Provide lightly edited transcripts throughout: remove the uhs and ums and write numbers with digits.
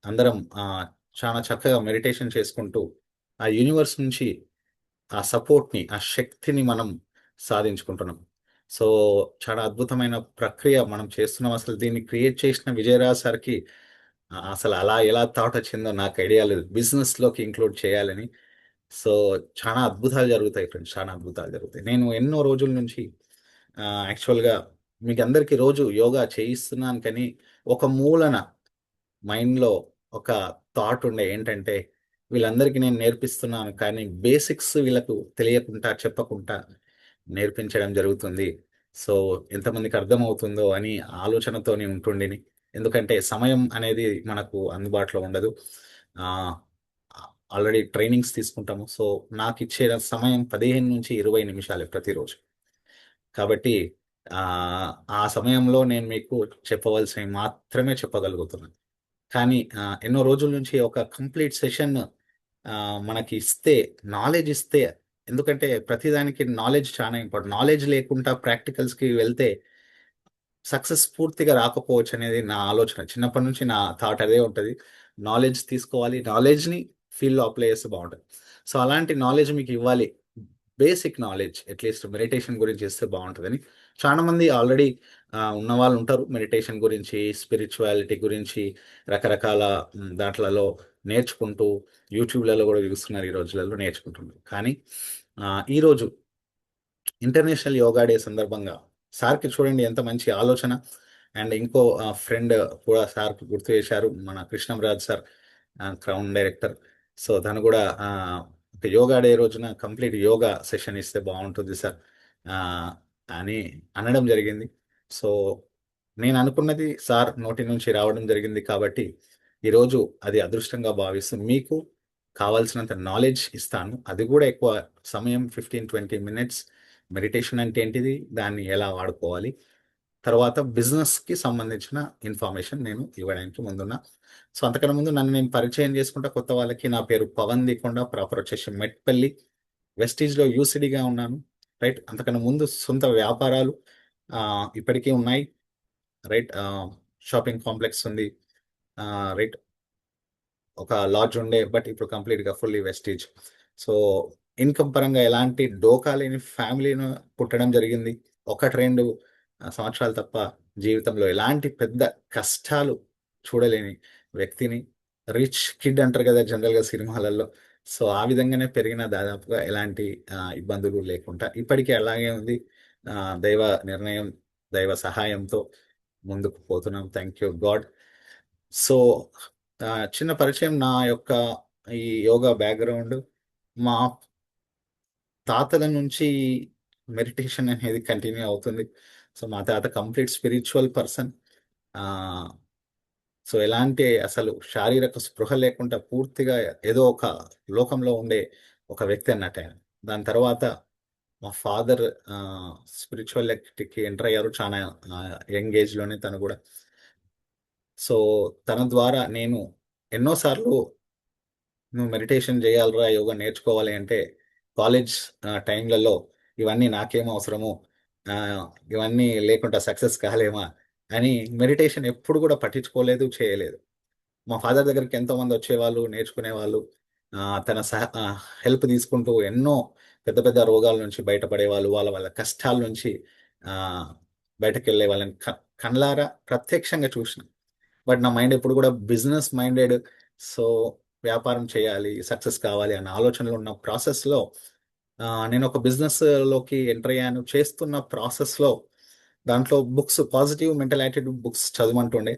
అందరం చాలా చక్కగా మెడిటేషన్ చేసుకుంటూ ఆ యూనివర్స్ నుంచి ఆ సపోర్ట్‌ని, ఆ శక్తిని మనం సాధించుకుంటున్నాం. సో, చాలా అద్భుతమైన ప్రక్రియ మనం చేస్తున్నాం. అసలు దీన్ని క్రియేట్ చేసిన విజయరాజ్ సార్‌కి అసలు అలా ఎలా థాట్ వచ్చిందో నాకు ఐడియా లేదు. బిజినెస్‌లోకి ఇంక్లూడ్ చేయాలని. సో, చాలా అద్భుతాలు జరుగుతాయి ఫ్రెండ్స్. చాలా అద్భుతాలు జరుగుతాయి. నేను ఎన్నో రోజుల నుంచి యాక్చువల్‌గా మీకందరికీ రోజు యోగా చేయిస్తున్నాను కానీ, ఒక మూలన మైండ్‌లో ఒక థాట్ ఉండే ఏంటంటే, వీళ్ళందరికీ నేను నేర్పిస్తున్నాను. కానీ బేసిక్స్ వీళ్ళకు తెలియకుండా, చెప్పకుండా నేర్పించడం జరుగుతుంది. సో, ఎంతమందికి అర్థమవుతుందో అని ఆలోచనతోని ఉంటుండిని. ఎందుకంటే సమయం అనేది మనకు అందుబాటులో ఉండదు. ఆహ్, ఆల్రెడీ ట్రైనింగ్స్ తీసుకుంటాము. సో, నాకిచ్చే సమయం 15-20 నిమిషాలే ప్రతిరోజు. కాబట్టి ఆ సమయంలో నేను మీకు చెప్పవలసినవి మాత్రమే చెప్పగలుగుతున్నాను. కానీ ఎన్నో రోజుల నుంచి ఒక కంప్లీట్ సెషన్ మనకి ఇస్తే, నాలెడ్జ్ ఇస్తే ఎందుకంటే ప్రతిదానికి నాలెడ్జ్ చానా ఇంపార్టెంట్. నాలెడ్జ్ లేకుండా ప్రాక్టికల్స్‌కి వెళ్తే సక్సెస్ పూర్తిగా రాకపోవచ్చనేది నా ఆలోచన. చిన్నప్పటి నుంచి నా థాట్ అదే ఉంటది. నాలెడ్జ్ తీసుకోవాలి. నాలెడ్జ్‌ని ఫీల్డ్‌లో అప్లై చేస్తే బావుంటది. సో, అలాంటి నాలెడ్జ్ మీకివ్వాలి. బేసిక్ నాలెడ్జ్ అట్‌లీస్ట్ మెడిటేషన్ గురించి ఇస్తే బావుంటదని చాలా మంది ఆల్రెడీ ఉన్నవాళ్ళుంటారు. మెడిటేషన్ గురించి, స్పిరిచువాలిటీ గురించి రకరకాల దాంట్లలో నేర్చుకుంటూ యూట్యూబ్‌లలో గూడా చూస్తున్నారు ఈ రోజులలో నేర్చుకుంటున్నారు. కానీ ఈరోజు ఇంటర్నేషనల్ యోగా డే సందర్భంగా సార్‌కి చూడండి ఎంత మంచి ఆలోచన. అండ్ ఇంకో ఫ్రెండ్ కూడా సార్‌కి గుర్తు చేశారు. మన Krishnamraju sir crown director. So, తను గూడా యోగా డే రోజున కంప్లీట్ యోగా సెషన్ ఇస్తే బావుంటుంది సార్ ఆహ్, అని అనడం జరిగింది. సో, నేననుకున్నది సార్ నోటి నుంచి రావడం జరిగింది కాబట్టి, ఈరోజు అది అదృష్టంగా భావిస్తూ మీకు కావాల్సినంత నాలెడ్జ్ ఇస్తాను. అది గూడా ఎక్కువ సమయం 15-20 మినిట్స్ మెడిటేషన్ అంటే ఏంటిది? దాన్ని ఎలా వాడుకోవాలి? తర్వాత బిజినెస్‌కి సంబంధించిన ఇన్ఫర్మేషన్ నేను ఇవ్వడానికి ముందున్నా. సో, అంతకన్నా ముందు నన్ను నేను పరిచయం చేసుకుంటా కొత్త వాళ్ళకి. నా పేరు పవన్ దీకొండ. ప్రాపర్ వచ్చేసి మెట్పల్లి. వెస్టీజ్‌లో యూసీడీగా ఉన్నాను. రైట్. అంతకన్నా ముందు సొంత వ్యాపారాలు ఇప్పటికీ ఉన్నాయి. రైట్. షాపింగ్ కాంప్లెక్స్ ఉంది. రైట్. ఒక లాడ్జ్ ఉండే బట్ ఇప్పుడు కంప్లీట్‌గా ఫుల్లీ వెస్టీజ్. సో, ఇన్‌కమ్ పరంగా ఎలాంటి డోకా లేని ఫ్యామిలీ‌ను పుట్టడం జరిగింది. 1, 2 సంవత్సరాలు తప్ప జీవితంలో ఎలాంటి పెద్ద కష్టాలు చూడలేని వ్యక్తిని. రిచ్ కిడ్ అంటారు గదా! జనరల్‌గా సినిమాలలో. సో, ఆ విధంగానే పెరిగిన దాదాపుగా ఎలాంటి ఇబ్బందులు లేకుండా ఇప్పటికి అలాగే ఉంది. దైవ నిర్ణయం, దైవ సహాయంతో ముందుకు పోతున్నాం. Thank you God. సో, చిన్న పరిచయం నా యొక్క ఈ యోగా బ్యాక్‌గ్రౌండ్ మా తాతల నుంచి మెడిటేషన్ అనేది కంటిన్యూ అవుతుంది. సో, మా తాత కంప్లీట్ స్పిరిచ్యువల్ పర్సన్. ఆహ్, సో, ఎలాంటి అసలు శారీరక స్పృహ లేకుండా పూర్తిగా ఏదో ఒక లోకంలో ఉండే ఒక వ్యక్తి అన్నట్టాయన. దాని తర్వాత మా ఫాదర్ స్పిరిచువాలిటీకి ఎంటర్ అయ్యారు. చానా యంగ్ ఏజ్‌లోనే తను గూడా. సో, తన ద్వారా నేను ఎన్నో సార్లు నువ్వు మెడిటేషన్ జేయాలిరా, యోగా నేర్చుకోవాలి అంటే, కాలేజ్ టైమ్‌లలో ఇవన్నీ నాకేం అవసరము, ఆహ్, ఇవన్నీ లేకుండా సక్సెస్ కాలేమా అని మెడిటేషన్ ఎప్పుడు గూడా పట్టించుకోలేదు, చేయలేదు. మా ఫాదర్ దగ్గరికి ఎంతోమందొచ్చేవాళ్ళు, నేర్చుకునేవాళ్ళు. తన హెల్ప్ తీసుకుంటూ ఎన్నో పెద్ద పెద్ద రోగాల నుంచి బయటపడేవాళ్ళు. వాళ్ళ వాళ్ళ కష్టాల నుంచి ఆహ్, బయటకెళ్ళే వాళ్ళని కళ్ళారా ప్రత్యక్షంగా చూషిన. బట్ నా మైండ్ ఎప్పుడు గూడా బిజినెస్ మైండెడ్. సో, వ్యాపారం చేయాలి, సక్సెస్ కావాలి అన్న ఆలోచనలో ఉన్న ప్రాసెస్‌లో నేనొక బిజినెస్‌లోకి ఎంటర్ అయ్యాను. చేస్తున్న ప్రాసెస్‌లో దాంట్లో books positive mental attitude books చదవమంటుండే.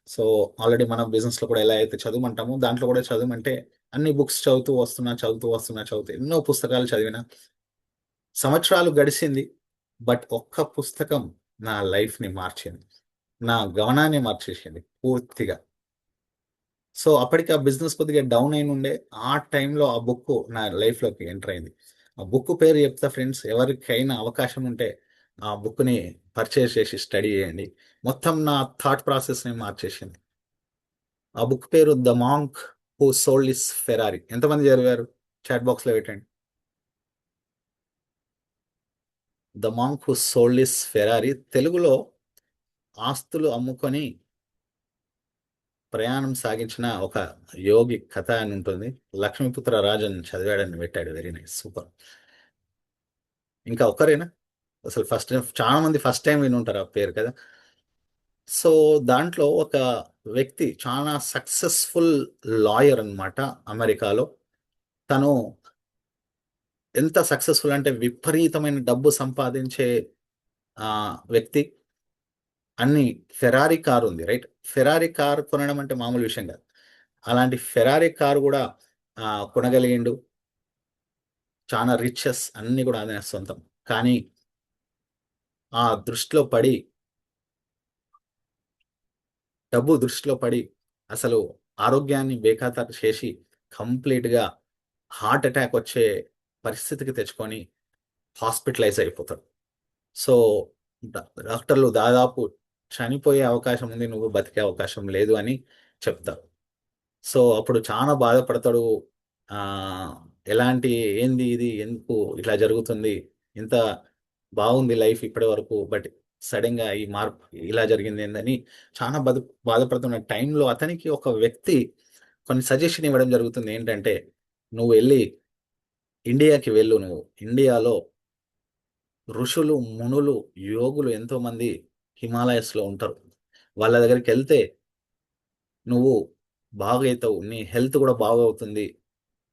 సో, ఆల్రెడీ మనం బిజినెస్‌లో కూడా ఎలా అయితే చదవమంటామో దాంట్లో కూడా చదవమంటే అన్ని బుక్స్ చదువుతూ వస్తున్నా, చదువుతూ వస్తున్నా, చదువుతూ ఎన్నో పుస్తకాలు చదివినా. సంవత్సరాలు గడిసింది. బట్ ఒక్క పుస్తకం నా లైఫ్‌ని మార్చింది. నా గమనాన్ని మార్చేసింది పూర్తిగా. సో, అప్పటికి ఆ బిజినెస్ కొద్దిగా డౌన్ అయినుండే. ఆ టైంలో ఆ బుక్కు నా లైఫ్‌లోకి ఎంటర్ అయింది. ఆ బుక్ పేరు చెప్తా ఫ్రెండ్స్. ఎవరికైనా అవకాశం ఉంటే ఆ బుక్‌ని పర్చేజ్ చేసి స్టడీ చేయండి. మొత్తం నా థాట్ ప్రాసెస్‌ని మార్చేసింది. ఆ బుక్ పేరు 'the monk who sold his Ferrari'. ఎంతమంది చదివారు? చాట్ బాక్స్‌లో పెట్టండి. 'The monk who sold his Ferrari' తెలుగులో ఆస్తులు అమ్ముకొని ప్రయాణం సాగించిన ఒక యోగి కథ అని ఉంటుంది. లక్ష్మీపుత్ర రాజన్ చదివాడని పెట్టాడు. Very nice, super. ఇంకా ఒక్కరేనా? అసలు ఫస్ట్ టైం చాలా మంది ఫస్ట్ టైం విని ఉంటారు ఆ పేరు కదా. సో దాంట్లో ఒక వ్యక్తి చాలా సక్సెస్ఫుల్ లాయర్ అన్నమాట అమెరికాలో. తను ఎంత సక్సెస్ఫుల్ అంటే విపరీతమైన డబ్బు సంపాదించే వ్యక్తి. అన్ని ఫెరారీ కారు ఉంది, రైట్? ఫెరారీ కారు కొనడం అంటే మామూలు విషయం కాదు. అలాంటి ఫెరారీ కారు కూడా కొనగలిగిండు. చాలా రిచెస్ అన్ని కూడా ఆయన సొంతం. కానీ ఆ దృష్టిలో పడి, డబ్బు దృష్టిలో పడి అసలు ఆరోగ్యాన్ని బేఖాతరు చేసి కంప్లీట్‌గా హార్ట్ అటాక్ వచ్చే పరిస్థితికి తెచ్చుకొని హాస్పిటలైజ్ అయిపోతాడు. సో, డాక్టర్లు దాదాపు చనిపోయే అవకాశం ఉంది, నువ్వు బతికే అవకాశం లేదు అని చెప్తారు. సో, అప్పుడు చాలా బాధపడతాడు. ఆహ్, ఎలాంటి ఏంది ఇది? ఎందుకు ఇట్లా జరుగుతుంది? ఇంత బాగుంది లైఫ్ ఇప్పటి వరకు. బట్ సడెన్‌గా ఈ మార్పు ఇలా జరిగిందేందని చాలా బాధపడుతున్న టైంలో అతనికి ఒక వ్యక్తి కొన్ని సజెషన్ ఇవ్వడం జరుగుతుంది. ఏంటంటే, "నువ్వు వెళ్లి ఇండియాకి వెళ్ళు నువ్వు. ఇండియాలో ఋషులు, మునులు, యోగులు ఎంతోమంది హిమాలయస్‌లో ఉంటారు. వాళ్ళ దగ్గరికెళ్తే నువ్వు బాగైతావు. నీ హెల్త్ కూడా బాగవుతుంది"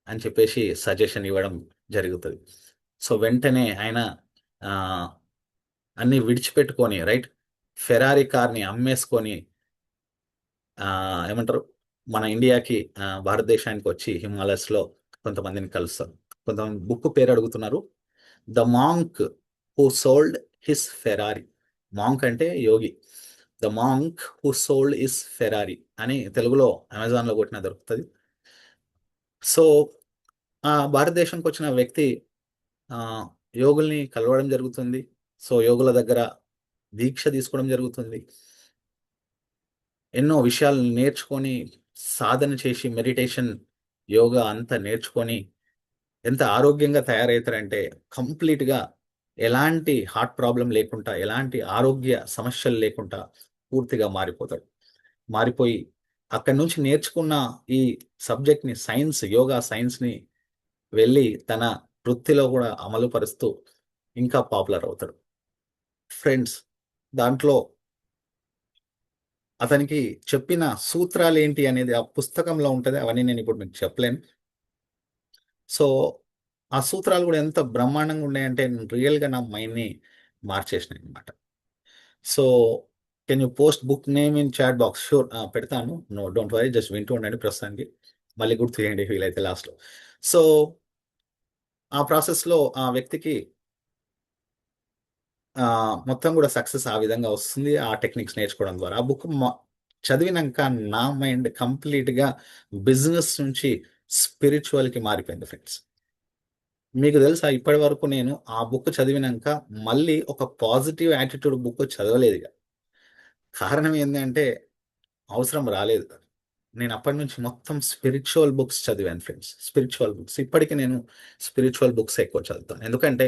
అని చెప్పేసి సజెషన్ ఇవ్వడం జరుగుతది. సో, వెంటనే ఆయన ఆహ్, అన్నీ విడిచిపెట్టుకొని, రైట్, ఫెరారీ కార్‌ని అమ్మేసుకొని ఏమంటారు, మన ఇండియాకి భారతదేశానికొచ్చి హిమాలయస్‌లో కొంతమందిని కలుస్తారు. కొంతమంది బుక్ పేరు అడుగుతున్నారు. 'The monk who sold his Ferrari'. Monk అంటే యోగి. 'The monk who sold his Ferrari' అని తెలుగులో అమెజాన్‌లో కొట్టినా దొరుకుతది. సో, భారతదేశంకొచ్చిన వ్యక్తి ఆహ్, యోగుల్ని కలవడం జరుగుతుంది. సో, యోగుల దగ్గర దీక్ష తీసుకోవడం జరుగుతుంది. ఎన్నో విషయాలు నేర్చుకొని, సాధన చేసి మెడిటేషన్, యోగా అంతా నేర్చుకొని ఎంత ఆరోగ్యంగా తయారయితారంటే కంప్లీట్‌గా ఎలాంటి హార్ట్ ప్రాబ్లమ్ లేకుండా, ఎలాంటి ఆరోగ్య సమస్యలు లేకుండా పూర్తిగా మారిపోతాడు. మారిపోయి అక్కడి నుంచి నేర్చుకున్న ఈ సబ్జెక్ట్‌ని, యోగా సైన్స్‌ని వెళ్ళి తన వృత్తిలో గూడా అమలు పరుస్తూ ఇంకా పాపులర్ అవుతాడు. ఫ్రెండ్స్, దాంట్లో అతనికి చెప్పిన సూత్రాలేంటి అనేది ఆ పుస్తకంలో ఉంటది. అవన్నీ నేనిప్పుడు మీకు చెప్పలేను. సో, ఆ సూత్రాలు గూడా ఎంత బ్రహ్మాండంగా ఉన్నాయంటే రియల్‌గా నా మైండ్‌ని మార్చేసినాయన్నమాట. So, can you post book name in chat box? Sure, పెడతాను. నో డోంట్ వరీ, జస్ట్ వింటూ ఉండండి ప్రస్తుతానికి. మళ్ళీ గుర్తు చేయండి వీలైతే లాస్ట్‌లో. సో, ఆ ప్రాసెస్‌లో ఆ వ్యక్తికి మొత్తం గూడా సక్సెస్ ఆ విధంగా వస్తుంది. ఆ టెక్నిక్స్ నేర్చుకోవడం ద్వారా. ఆ బుక్ చదివినంక నా మైండ్ కంప్లీట్‌గా బిజినెస్ నుంచి స్పిరిచ్యువల్‌కి మారిపోయింది ఫ్రెండ్స్. మీకు తెలుసా, ఇప్పటి వరకు నేను ఆ బుక్ చదివినంక మళ్ళీ ఒక పాజిటివ్ యాటిట్యూడ్ బుక్ చదవలేదిగ. కారణం ఏందంటే అవసరం రాలేదు. నేను అప్పటినుంచి మొత్తం స్పిరిచ్యువల్ బుక్స్ చదివాను ఫ్రెండ్స్. Spiritual books. ఇప్పటికి నేను స్పిరిచ్యువల్ బుక్సే ఎక్కువ చదువుతాను. ఎందుకంటే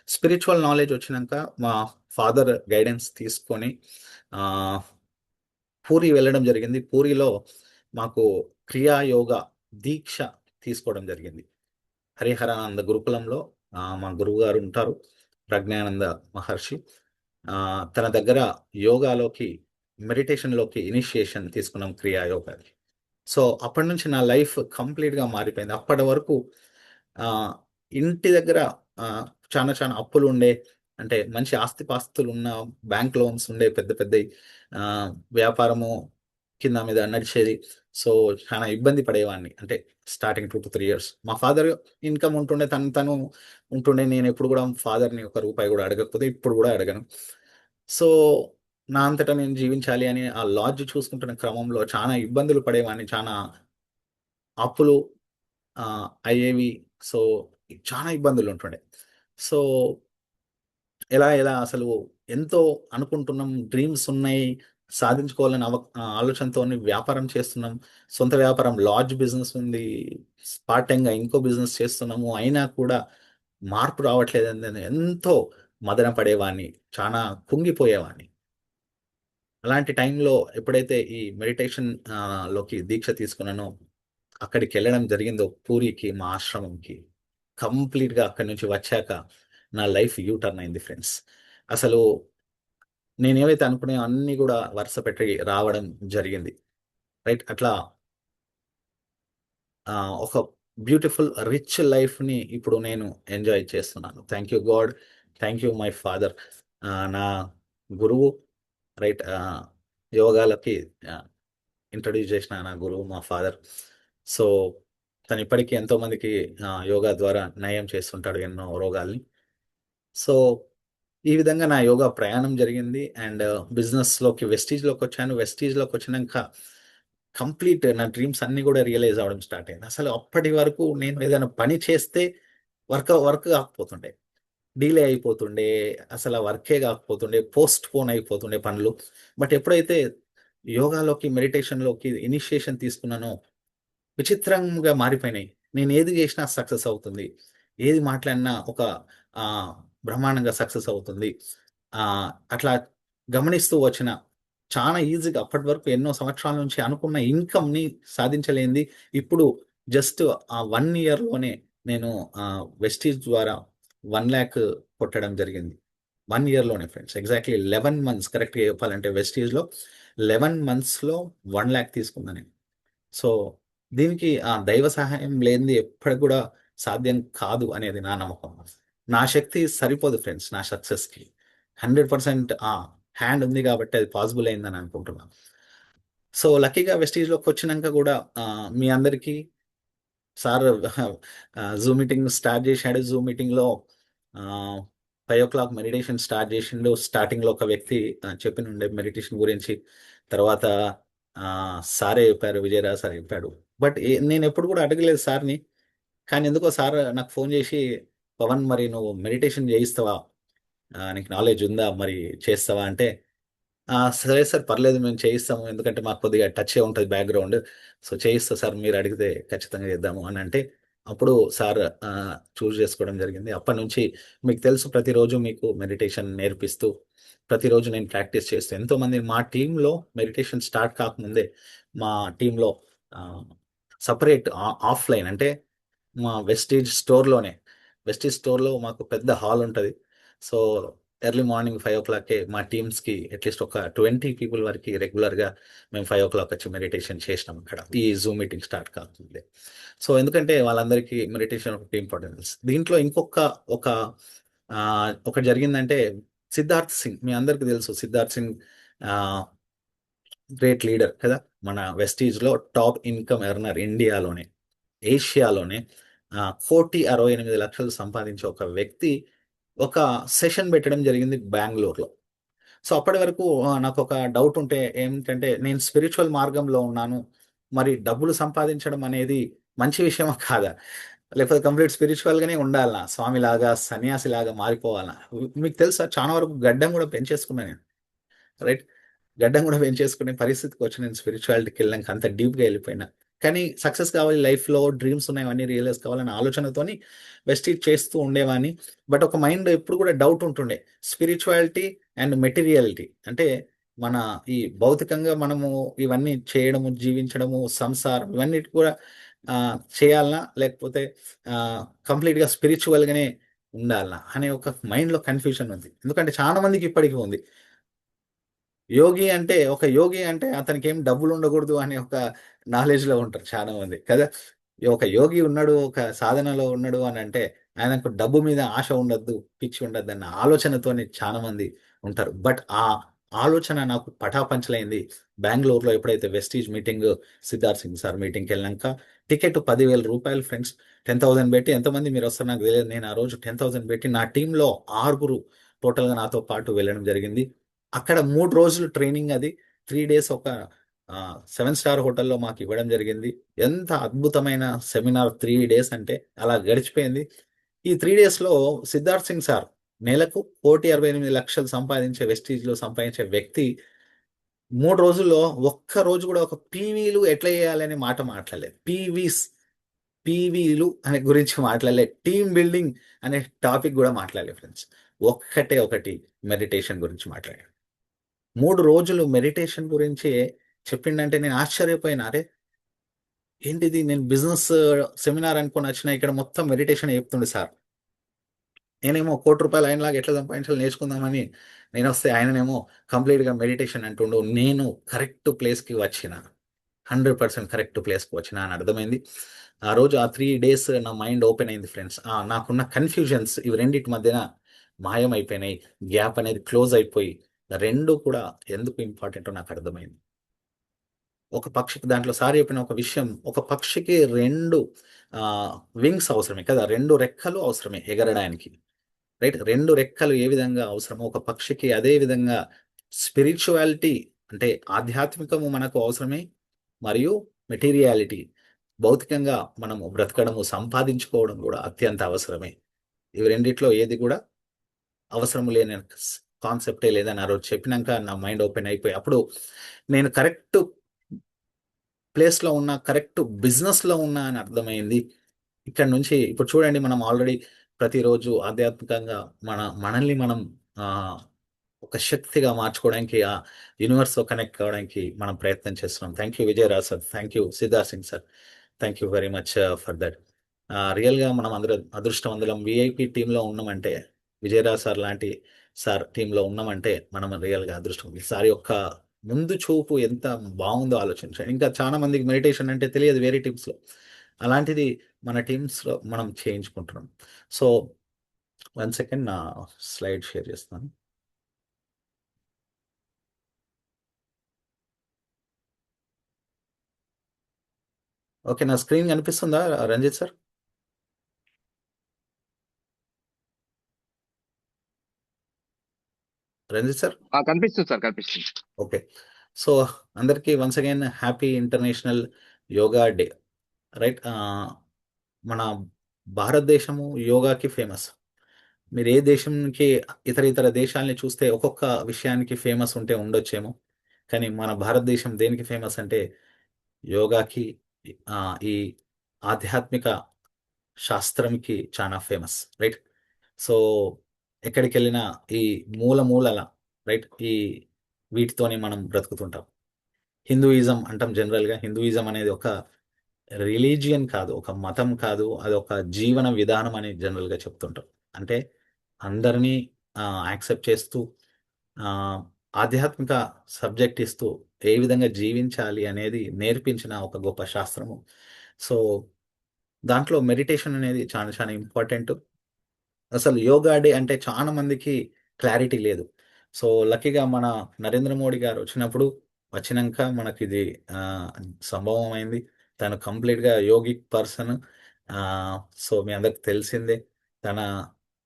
స్పిరిచ్యువల్ నాలెడ్జ్ వచ్చినంక మా ఫాదర్ గైడెన్స్ తీసుకొని ఆహ్, పూరీ వెళ్ళడం జరిగింది. పూరీలో మాకు క్రియా యోగా దీక్ష తీసుకోవడం జరిగింది. హరిహరానంద గురుకులంలో మా గురువుగారు ఉంటారు. ప్రజ్ఞానంద మహర్షి. తన దగ్గర యోగాలోకి, మెడిటేషన్‌లోకి ఇనిషియేషన్ తీసుకున్నాం, క్రియా యోగాకి. సో, అప్పటినుంచి నా లైఫ్ కంప్లీట్‌గా మారిపోయింది. అప్పటి వరకు ఆహ్, ఇంటి దగ్గర ఆహ్, చానా చానా అప్పులుండే, అంటే మంచి ఆస్తిపాస్తులున్న బ్యాంక్ లోన్స్ ఉండే పెద్ద పెద్దయి. ఆహ్, వ్యాపారము కింద మీద నడిచేది. సో, చానా ఇబ్బంది పడేవాడిని. అంటే స్టార్టింగ్ 2-3 ఇయర్స్. మా ఫాదర్ ఇన్‌కమ్ ఉంటుండే. తను ఉంటుండే. నేనెప్పుడు గూడా ఫాదర్‌ని ఒక రూపాయి గూడా అడగకపోతే ఇప్పుడు గూడా అడగను. సో, నా అంతట నేను జీవించాలి అని ఆ లాడ్జ్ చూసుకుంటున్న క్రమంలో చానా ఇబ్బందులు పడేవాడిని. చానా అప్పులు అయ్యేవి. సో, చానా ఇబ్బందులుంటుండే. సో, ఎలా అసలు ఎంతో అనుకుంటున్నాం, డ్రీమ్స్ ఉన్నాయి, సాధించుకోవాలని ఆలోచనతోని వ్యాపారం చేస్తున్నాం. సొంత వ్యాపారం లాడ్జ్ బిజినెస్ ఉంది. పార్ట్ టైమ్‌గా ఇంకో బిజినెస్ చేస్తున్నాము. అయినా కూడా మార్పు రావట్లేదని నేను ఎంతో మదన పడేవాడిని. చానా కుంగిపోయేవాడిని. అలాంటి టైంలో ఎప్పుడైతే ఈ మెడిటేషన్ లోకి దీక్ష తీసుకున్నానో, అక్కడికెళ్ళడం జరిగిందో పూరికి, మా ఆశ్రమంకి. కంప్లీట్‌గా అక్కడి నుంచి వచ్చాక నా లైఫ్ యూ టర్న్ అయింది ఫ్రెండ్స్. అసలు నేనేవైతే అనుకున్నానో అన్నీ గూడా వరుస పెట్టి రావడం జరిగింది. రైట్. అట్లా ఒక బ్యూటిఫుల్ రిచ్ లైఫ్‌ని ఇప్పుడు నేను ఎంజాయ్ చేస్తున్నాను. Thank you God. Thank you my father. నా గురువు. రైట్. యోగాలకి ఆహ్, ఇంట్రొడ్యూస్ చేసిన నా గురువు మా ఫాదర్. సో, తను ఇప్పటికి ఎంతో మందికి యోగా ద్వారా నయం చేస్తుంటాడు ఎన్నో రోగాల్ని. సో, ఈ విధంగా నా యోగా ప్రయాణం జరిగింది. అండ్ బిజినెస్‌లోకి వెస్టీజ్‌లోకొచ్చాను. వెస్టీజ్‌లోకొచ్చినంక కంప్లీట్ నా డ్రీమ్స్ అన్నీ గూడా రియలైజ్ అవ్వడం స్టార్ట్ అయింది. అసలు అప్పటి వరకు నేను ఏదైనా పని చేస్తే వర్క్ కాకపోతుండే. డిలే అయిపోతుండే. అసల వర్కే గాకపోతుండే. పోస్ట్‌పోన్ అయిపోతుండే పనులు. బట్ ఎప్పుడైతే యోగాలోకి, మెడిటేషన్‌లోకి ఇనిషియేషన్ తీసుకున్నానో విచిత్రంగా మారిపోయినాయి. నేనేది జేసినా సక్సెస్ అవుతుంది. ఏది మాట్లాడినా ఒక ఆహ్, బ్రహ్మాండంగా సక్సెస్ అవుతుంది. అట్లా గమనిస్తూ వచ్చిన చానా ఈజీగా అప్పటి వరకు ఎన్నో సంవత్సరాల నుంచి అనుకున్న ఇన్‌కమ్‌ని సాధించలేనిది ఇప్పుడు జస్ట్ ఆ 1 ఇయర్‌లోనే నేను వెస్టీజ్ ద్వారా 1,00,000 కొట్టడం జరిగింది. 1 ఇయర్‌లోనే ఫ్రెండ్స్. ఎగ్జాక్ట్‌లీ 11 మంత్స్ కరెక్ట్‌గా చెప్పాలంటే వెస్టీజ్‌లో 11 మంత్స్‌లో 1,00,000 తీసుకున్నా నేను. సో, దీనికి దైవ సహాయం లేనిది ఎప్పటికి గూడా సాధ్యం కాదు అనేది నా నమ్మకం. నా శక్తి సరిపోదు ఫ్రెండ్స్ నా సక్సెస్‌కి. 100% హ్యాండ్ ఉంది గాబట్టి అది పాసిబుల్ అయిందని అనుకుంటున్నాను. సో, లక్కీగా వెస్టీజ్‌లోకొచ్చినంక గూడా మీ అందరికీ సార్ జూమ్ మీటింగ్ స్టార్ట్ జేశాడు. జూమ్ మీటింగ్‌లో ఆహ్, 5:00 మెడిటేషన్ స్టార్ట్ జేషిండు. స్టార్టింగ్‌లో ఒక వ్యక్తి చెప్పినుండే మెడిటేషన్ గురించి. తర్వాత సారే చెప్పారు. విజయరాజ్ సార్ చెప్పాడు. బట్ నేనెప్పుడు గూడా అడగలేదు సార్‌ని. కానీ ఎందుకో సార్ నాకు ఫోను జేసి, "పవన్ మరి నువ్వు మెడిటేషన్ జేయిస్తావా? నీకు నాలెడ్జ్ ఉందా? మరి చేస్తావా?" అంటే సరే సార్ పర్లేదు మేము చేయిస్తాము. ఎందుకంటే మాకు కొద్దిగా టచ్చే ఉంటది బ్యాక్‌గ్రౌండ్. సో, చేయిస్తా సార్ మీరడిగితే ఖచ్చితంగా చేద్దాము అనంటే, అప్పుడు సార్ చేసుకోవడం జరిగింది. అప్పటినుంచి మీకు తెలుసు ప్రతిరోజు మీకు మెడిటేషన్ నేర్పిస్తూ, ప్రతిరోజు నేను ప్రాక్టీస్ చేస్తూ ఎంతోమంది మా టీమ్‌లో మెడిటేషన్ స్టార్ట్ కాకముందే మా టీమ్‌లో ఆహ్, సెపరేట్ ఆఫ్‌లైన్ అంటే మా వెస్టీజ్ స్టోర్‌లో మాకు పెద్ద హాల్ ఉంటది. సో, ఎర్లీ మార్నింగ్ 5:00కే మా టీమ్స్‌కి అట్‌లీస్ట్ ఒక 20 పీపుల్ వరకి రెగ్యులర్‌గా మేము 5:00 వచ్చి మెడిటేషన్ చేసినాం అక్కడ. ఈ జూమ్ మీటింగ్ స్టార్ట్ కాకముందే. సో, ఎందుకంటే వాళ్ళందరికీ మెడిటేషన్ ఒకటి ఇంపార్టెన్స్. దీంట్లో ఒక ఒకటి జరిగిందంటే 'సిద్ధార్థ్ సింగ్' మీ అందరికి తెలుసు 'సిద్ధార్థ్ సింగ్' ఆహ్, గ్రేట్ లీడర్ కదా! మన వెస్టీజ్‌లో టాప్ ఇన్‌కమ్ ఎర్నర్ ఇండియాలోనే. ఏషియాలోనే 1,68,00,000 సంపాదించే ఒక వ్యక్తి ఒక సెషన్ పెట్టడం జరిగింది బెంగుళూరులో. సో, అప్పటి వరకు నాకొక డౌట్ ఉంటే ఏంటంటే నేను స్పిరిచ్యువల్ మార్గంలో ఉన్నాను. మరి డబ్బులు సంపాదించడం అనేది మంచి విషయమా? కాదా? లేకపోతే కంప్లీట్ స్పిరిచ్యువల్‌గానే ఉండాలనా? స్వామిలాగా, సన్యాసిలాగా మారిపోవాలనా? మీకు తెలుసా చానా వరకు గడ్డం గూడా పెంచేసుకున్నా నేను. రైట్. గడ్డం గూడా పెంచేసుకునే పరిస్థితికొచ్చి నేను స్పిరిచ్యువాలిటీకెళ్ళినంక అంత డీప్‌గా ఎళ్ళిపోయినా. కానీ సక్సెస్ కావాలి లైఫ్‌లో డ్రీమ్స్ ఉన్నాయి అవన్నీ రియలైజ్ కావాలన్న ఆలోచనతోని వెస్టీజ్ చేస్తూ ఉండేవాడిని. బట్ ఒక మైండ్‌లో ఎప్పుడు గూడా డౌట్ ఉంటుండే. స్పిరిచ్యువాలిటీ అండ్ మెటీరియాలిటీ అంటే మన ఈ భౌతికంగా మనము ఇవన్నీ చేయడము, జీవించడము, సంసారం ఇవన్నిటి కూడా చేయాలనా? లేకపోతే కంప్లీట్‌గా స్పిరిచ్యువల్‌గానే ఉండాలనా? అనే ఒక మైండ్‌లో కన్‌ఫ్యూజన్ ఉంది. ఎందుకంటే చాలా మందికి ఇప్పటికి ఉంది. యోగి అంటే అతనికేం డబ్బులుండగూడదు అనే ఒక నాలెడ్జ్‌లో ఉంటారు చాలా మంది కదా! ఒక యోగి ఉన్నాడు, ఒక సాధనలో ఉన్నాడు అనంటే, ఆయనకు డబ్బు మీద ఆశ ఉండొద్దు, పిచ్చి ఉండద్దన్న ఆలోచనతోని చాలా మంది ఉంటారు. బట్ ఆ ఆలోచన నాకు పటాపంచలైంది. బెంగుళూరులో ఎప్పుడైతే Vestige meeting Siddharth Singh sir మీటింగ్‌కెళ్ళినంక టికెట్ రూ. 10,000 ఫ్రెండ్స్. 10,000 పెట్టి ఎంతమంది మీరొస్తారో నాకు తెలియదు. నేను ఆ రోజు 10,000 పెట్టి నా టీమ్‌లో ఆరుగురు టోటల్‌గా నాతో పాటు వెళ్ళడం జరిగింది. అక్కడ 3 రోజులు ట్రైనింగ్ అది. 3 డేస్ ఒక 7 స్టార్ హోటల్‌లో మాకివ్వడం జరిగింది. ఎంత అద్భుతమైన సెమినార్ 3 డేస్ అంటే అలా గడిచిపోయింది. ఈ 3 డేస్‌లో సిద్ధార్థ్ సింగ్ సార్ నెలకు 1,68,00,000 సంపాదించే వెస్టీజ్‌లో సంపాదించే వ్యక్తి 3 రోజుల్లో ఒక్క రోజు కూడా ఒక పీవీలు ఎట్లా చేయాలనే మాట మాట్లాడలేదు. పీవీలు అనే గురించి మాట్లాడలేదు. టీమ్ బిల్డింగ్ అనే టాపిక్ గూడా మాట్లాడలేదు ఫ్రెండ్స్. ఒక్కటే ఒకటి మెడిటేషన్ గురించి మాట్లాడాడు. 3 రోజులు మెడిటేషన్ గురించి చెప్పిండంటే నేను ఆశ్చర్యపోయినా. అరే ఏంటిది, నేను బిజినెస్ సెమినార్ అనుకుని వచ్చిన, ఇక్కడ మొత్తం మెడిటేషన్ చెప్తుండే సార్. నేనేమో ₹1,00,00,000 ఆయనలాగా ఎట్లా సంపాదించాలో నేర్చుకుందామని నేనొస్తే, ఆయననేమో కంప్లీట్‌గా మెడిటేషన్ అంటుండు. నేను కరెక్ట్ ప్లేస్‌కి వచ్చిన. 100% కరెక్ట్ ప్లేస్‌కి వచ్చిన అని అర్థమైంది. ఆ రోజు ఆ 3 డేస్ నా మైండ్ ఓపెన్ అయింది ఫ్రెండ్స్. నాకున్న కన్‌ఫ్యూజన్స్ ఇవి రెండిటి మధ్యన మాయమైపోయినాయి. గ్యాప్ అనేది క్లోజ్ అయిపోయి 2 కూడా ఎందుకు ఇంపార్టెంటో నాకు అర్థమైంది. ఒక పక్షికి దాంట్లో సార్ చెప్పిన ఒక విషయం, ఒక పక్షికి 2 వింగ్స్ అవసరమే కదా! 2 రెక్కలు అవసరమే ఎగరడానికి. రైట్. 2 రెక్కలు ఏ విధంగా అవసరమో ఒక పక్షికి అదే విధంగా స్పిరిచ్యువాలిటీ అంటే ఆధ్యాత్మికము మనకు అవసరమే. మరియు మెటీరియాలిటీ భౌతికంగా మనము బ్రతకడము, సంపాదించుకోవడం గూడా అత్యంత అవసరమే. ఇవి రెండిట్లో ఏది గూడా అవసరం లేని కాన్సెప్టే లేదని ఆ రోజు చెప్పినంక నా మైండ్ ఓపెన్ అయిపోయి, అప్పుడు నేను కరెక్ట్ ప్లేస్‌లో ఉన్నా, కరెక్ట్ బిజినెస్‌లో ఉన్నా అని అర్థమైంది. ఇక్కడి నుంచి ఇప్పుడు చూడండి, మనం ఆల్రెడీ ప్రతిరోజు ఆధ్యాత్మికంగా మనల్ని మనం ఆహ్, ఒక శక్తిగా మార్చుకోవడానికి, ఆ యూనివర్స్‌తో కనెక్ట్ కావడానికి మనం ప్రయత్నం చేస్తున్నాం. Thank you Vijayaraj sir. Thank you Siddharth Singh sir. Thank you very much for that. రియల్‌గా మనం అందరం అదృష్టవంతులం. వీఐపీ టీమ్‌లో ఉన్నామంటే, విజయరాజ్ సార్ లాంటి సార్ టీమ్‌లో ఉన్నామంటే మనం రియల్‌గా అదృష్టం. ఈ సార్ యొక్క ముందు చూపు ఎంత బావుందో ఆలోచించండి. ఇంకా చాలా మందికి మెడిటేషన్ అంటే తెలియదు వేరే టీమ్స్‌లో. అలాంటిది మన టీమ్స్‌లో మనం చేయించుకుంటున్నాం. సో, 1 సెకండ్ నా స్లైడ్ షేర్ చేస్తున్నాను. ఓకే. నా స్క్రీన్ కనిపిస్తుందా రంజిత్ సార్? రంజిత్ సార్? కనిపిస్తుంది సార్, కనిపిస్తుంది. ఓకే. సో, అందరికీ once again happy international yoga day. Right. మన భారతదేశము యోగాకి ఫేమస్. మీరు ఏ దేశంకి ఇతర ఇతర దేశాల్ని చూస్తే ఒక్కొక్క విషయానికి ఫేమస్ ఉంటే ఉండొచ్చేమో. కానీ మన భారతదేశం దేనికి ఫేమస్ అంటే యోగాకి, ఈ ఆధ్యాత్మిక శాస్త్రంకి చానా ఫేమస్. రైట్. సో, ఎక్కడికెళ్ళినా ఈ మూలల రైట్, ఈ వీటితోనే మనం బ్రతుకుతుంటాం. హిందూయిజం అంటాం జనరల్‌గా. హిందూయిజం అనేది ఒక రిలీజియన్ కాదు, ఒక మతం కాదు. అదొక జీవన విధానం అని జనరల్‌గా చెప్తుంటాం. అంటే అందరినీ యాక్సెప్ట్ చేస్తూ, ఆహ్, ఆధ్యాత్మిక సబ్జెక్ట్ ఇస్తూ ఏ విధంగా జీవించాలి అనేది నేర్పించిన ఒక గొప్ప శాస్త్రము. సో, దాంట్లో మెడిటేషన్ అనేది చాలా చాలా ఇంపార్టెంట్. అసలు యోగా డే అంటే చాలా మందికి క్లారిటీ లేదు. సో, లక్కీగా మన నరేంద్ర మోడీ గారు వచ్చినంక మనకిది ఆహ్, సంభవం అయింది. తను కంప్లీట్‌గా యోగిక్ పర్సన్. ఆహ్, సో, మీ అందరికి తెలిసిందే. తన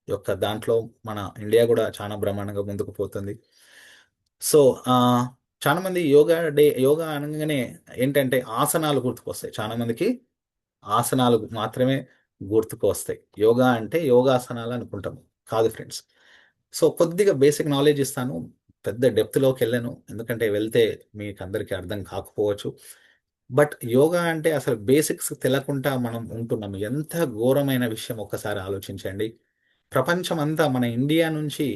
యొక్క దాంట్లో మన ఇండియా గూడా చాలా బ్రహ్మాండంగా ముందుకు పోతుంది. సో, చాలా మంది యోగా అనంగానే ఏంటంటే ఆసనాలు గుర్తుకొస్తాయి. చాలా మందికి ఆసనాలు మాత్రమే గుర్తుకు వస్తాయి. యోగా అంటే యోగాసనాలు అనుకుంటాం. కాదు ఫ్రెండ్స్. సో, కొద్దిగా బేసిక్ నాలెడ్జ్ ఇస్తాను. పెద్ద డెప్త్‌లోకెళ్ళను. ఎందుకంటే వెళ్తే మీకందరికీ అర్థం కాకపోవచ్చు. బట్ యోగా అంటే అసలు బేసిక్స్ తెలకుండా మనం ఉంటున్నాం. ఎంత ఘోరమైన విషయం ఒక్కసారి ఆలోచించండి. ప్రపంచమంతా మన ఇండియా నుంచి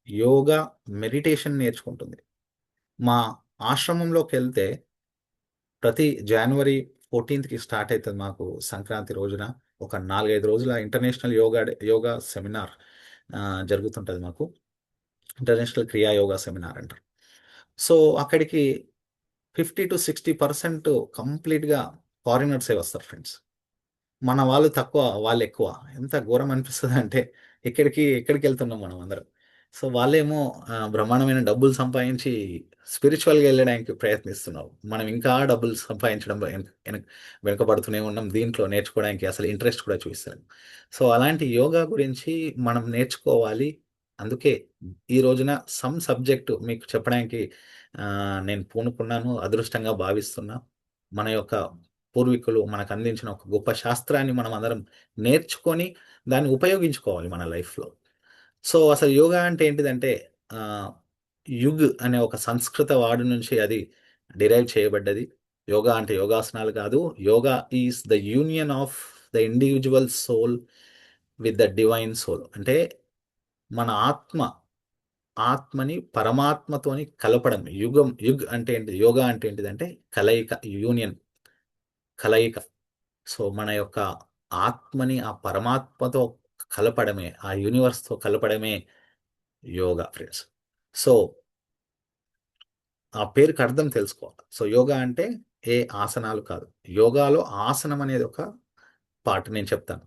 యోగా, మెడిటేషన్ నేర్చుకుంటుంది. మా ఆశ్రమంలోకెళ్తే ప్రతి జనవరి 14థ్‌కి స్టార్ట్ అయితది మాకు సంక్రాంతి రోజున. ఒక 4, 5 రోజుల ఇంటర్నేషనల్ యోగా సెమినార్ జరుగుతుంటది మాకు. ఇంటర్నేషనల్ క్రియా యోగా సెమినార్ అంటారు. సో, అక్కడికి 50-60% కంప్లీట్‌గా ఫారినర్సే వస్తారు ఫ్రెండ్స్. మన వాళ్ళు తక్కువ, వాళ్ళెక్కువ. ఎంత ఘోరం అనిపిస్తదంటే ఎక్కడికెళ్తున్నాం మనమందరం. సో, వాళ్ళేమో బ్రహ్మాండమైన డబ్బులు సంపాదించి స్పిరిచ్యువల్‌గా ఎళ్ళడానికి ప్రయత్నిస్తున్నారు. మనం ఇంకా డబ్బులు సంపాదించడంలో వెనకబడుతూనే ఉన్నాం. దీంట్లో నేర్చుకోవడానికి అసలు ఇంట్రెస్ట్ కూడా చూపిస్తలేం. సో, అలాంటి యోగా గురించి మనం నేర్చుకోవాలి. అందుకే ఈ రోజున సమ్ సబ్జెక్ట్ మీకు చెప్పడానికి నేను పూనుకున్నాను. అదృష్టంగా భావిస్తున్నా. మన యొక్క పూర్వీకులు మనకందించిన ఒక గొప్ప శాస్త్రాన్ని మనమందరం నేర్చుకొని, దాన్ని ఉపయోగించుకోవాలి మన లైఫ్‌లో. సో, అసలు యోగా అంటే ఏంటిదంటే, ఆహ్, యుగ్ అనే ఒక సంస్కృత వర్డ్ నుంచి అది డిరైవ్ చేయబడ్డది. యోగా అంటే యోగాసనాలు కాదు. Yoga is the union of the individual soul with the divine soul. అంటే మన ఆత్మని పరమాత్మతోని కలపడం. యుగ్ అంటే ఏంటి? యోగా అంటే ఏంటిదంటే కలయిక, యూనియన్, కలయిక. సో మన యొక్క ఆత్మని ఆ పరమాత్మతో కలపడమే, ఆ యూనివర్స్‌తో కలపడమే యోగా ఫ్రెండ్స్. సో ఆ పేరుకి అర్థం తెలుసుకోవాలి. సో యోగా అంటే ఏ ఆసనాలు కాదు. యోగాలో ఆసనం అనేది ఒక పార్ట్ నేను చెప్తాను.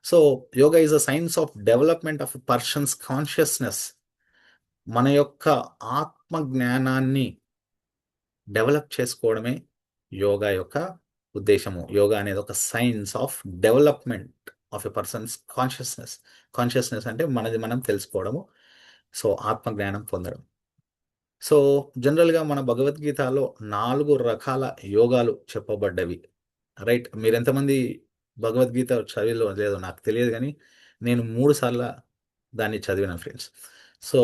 So yoga is a science of development of a persons consciousness. మన యొక్క ఆత్మ జ్ఞానాన్ని డెవలప్ చేసుకోవడమే యోగా యొక్క ఉద్దేశము. యోగా అనేది ఒక science of development of a persons consciousness. Consciousness అంటే మనది మనం తెలుసుకోవడము. సో ఆత్మ జ్ఞానం పొందడం. సో జనరల్‌గా మన భగవద్గీతలో 4 రకాల యోగాలు చెప్పబడ్డవి. రైట్. మీరెంతమంది భగవద్గీత చదివిల్లో లేదో నాకు తెలియదు గానీ, నేను 3 సార్ల దాన్ని చదివిన ఫ్రెండ్స్. సో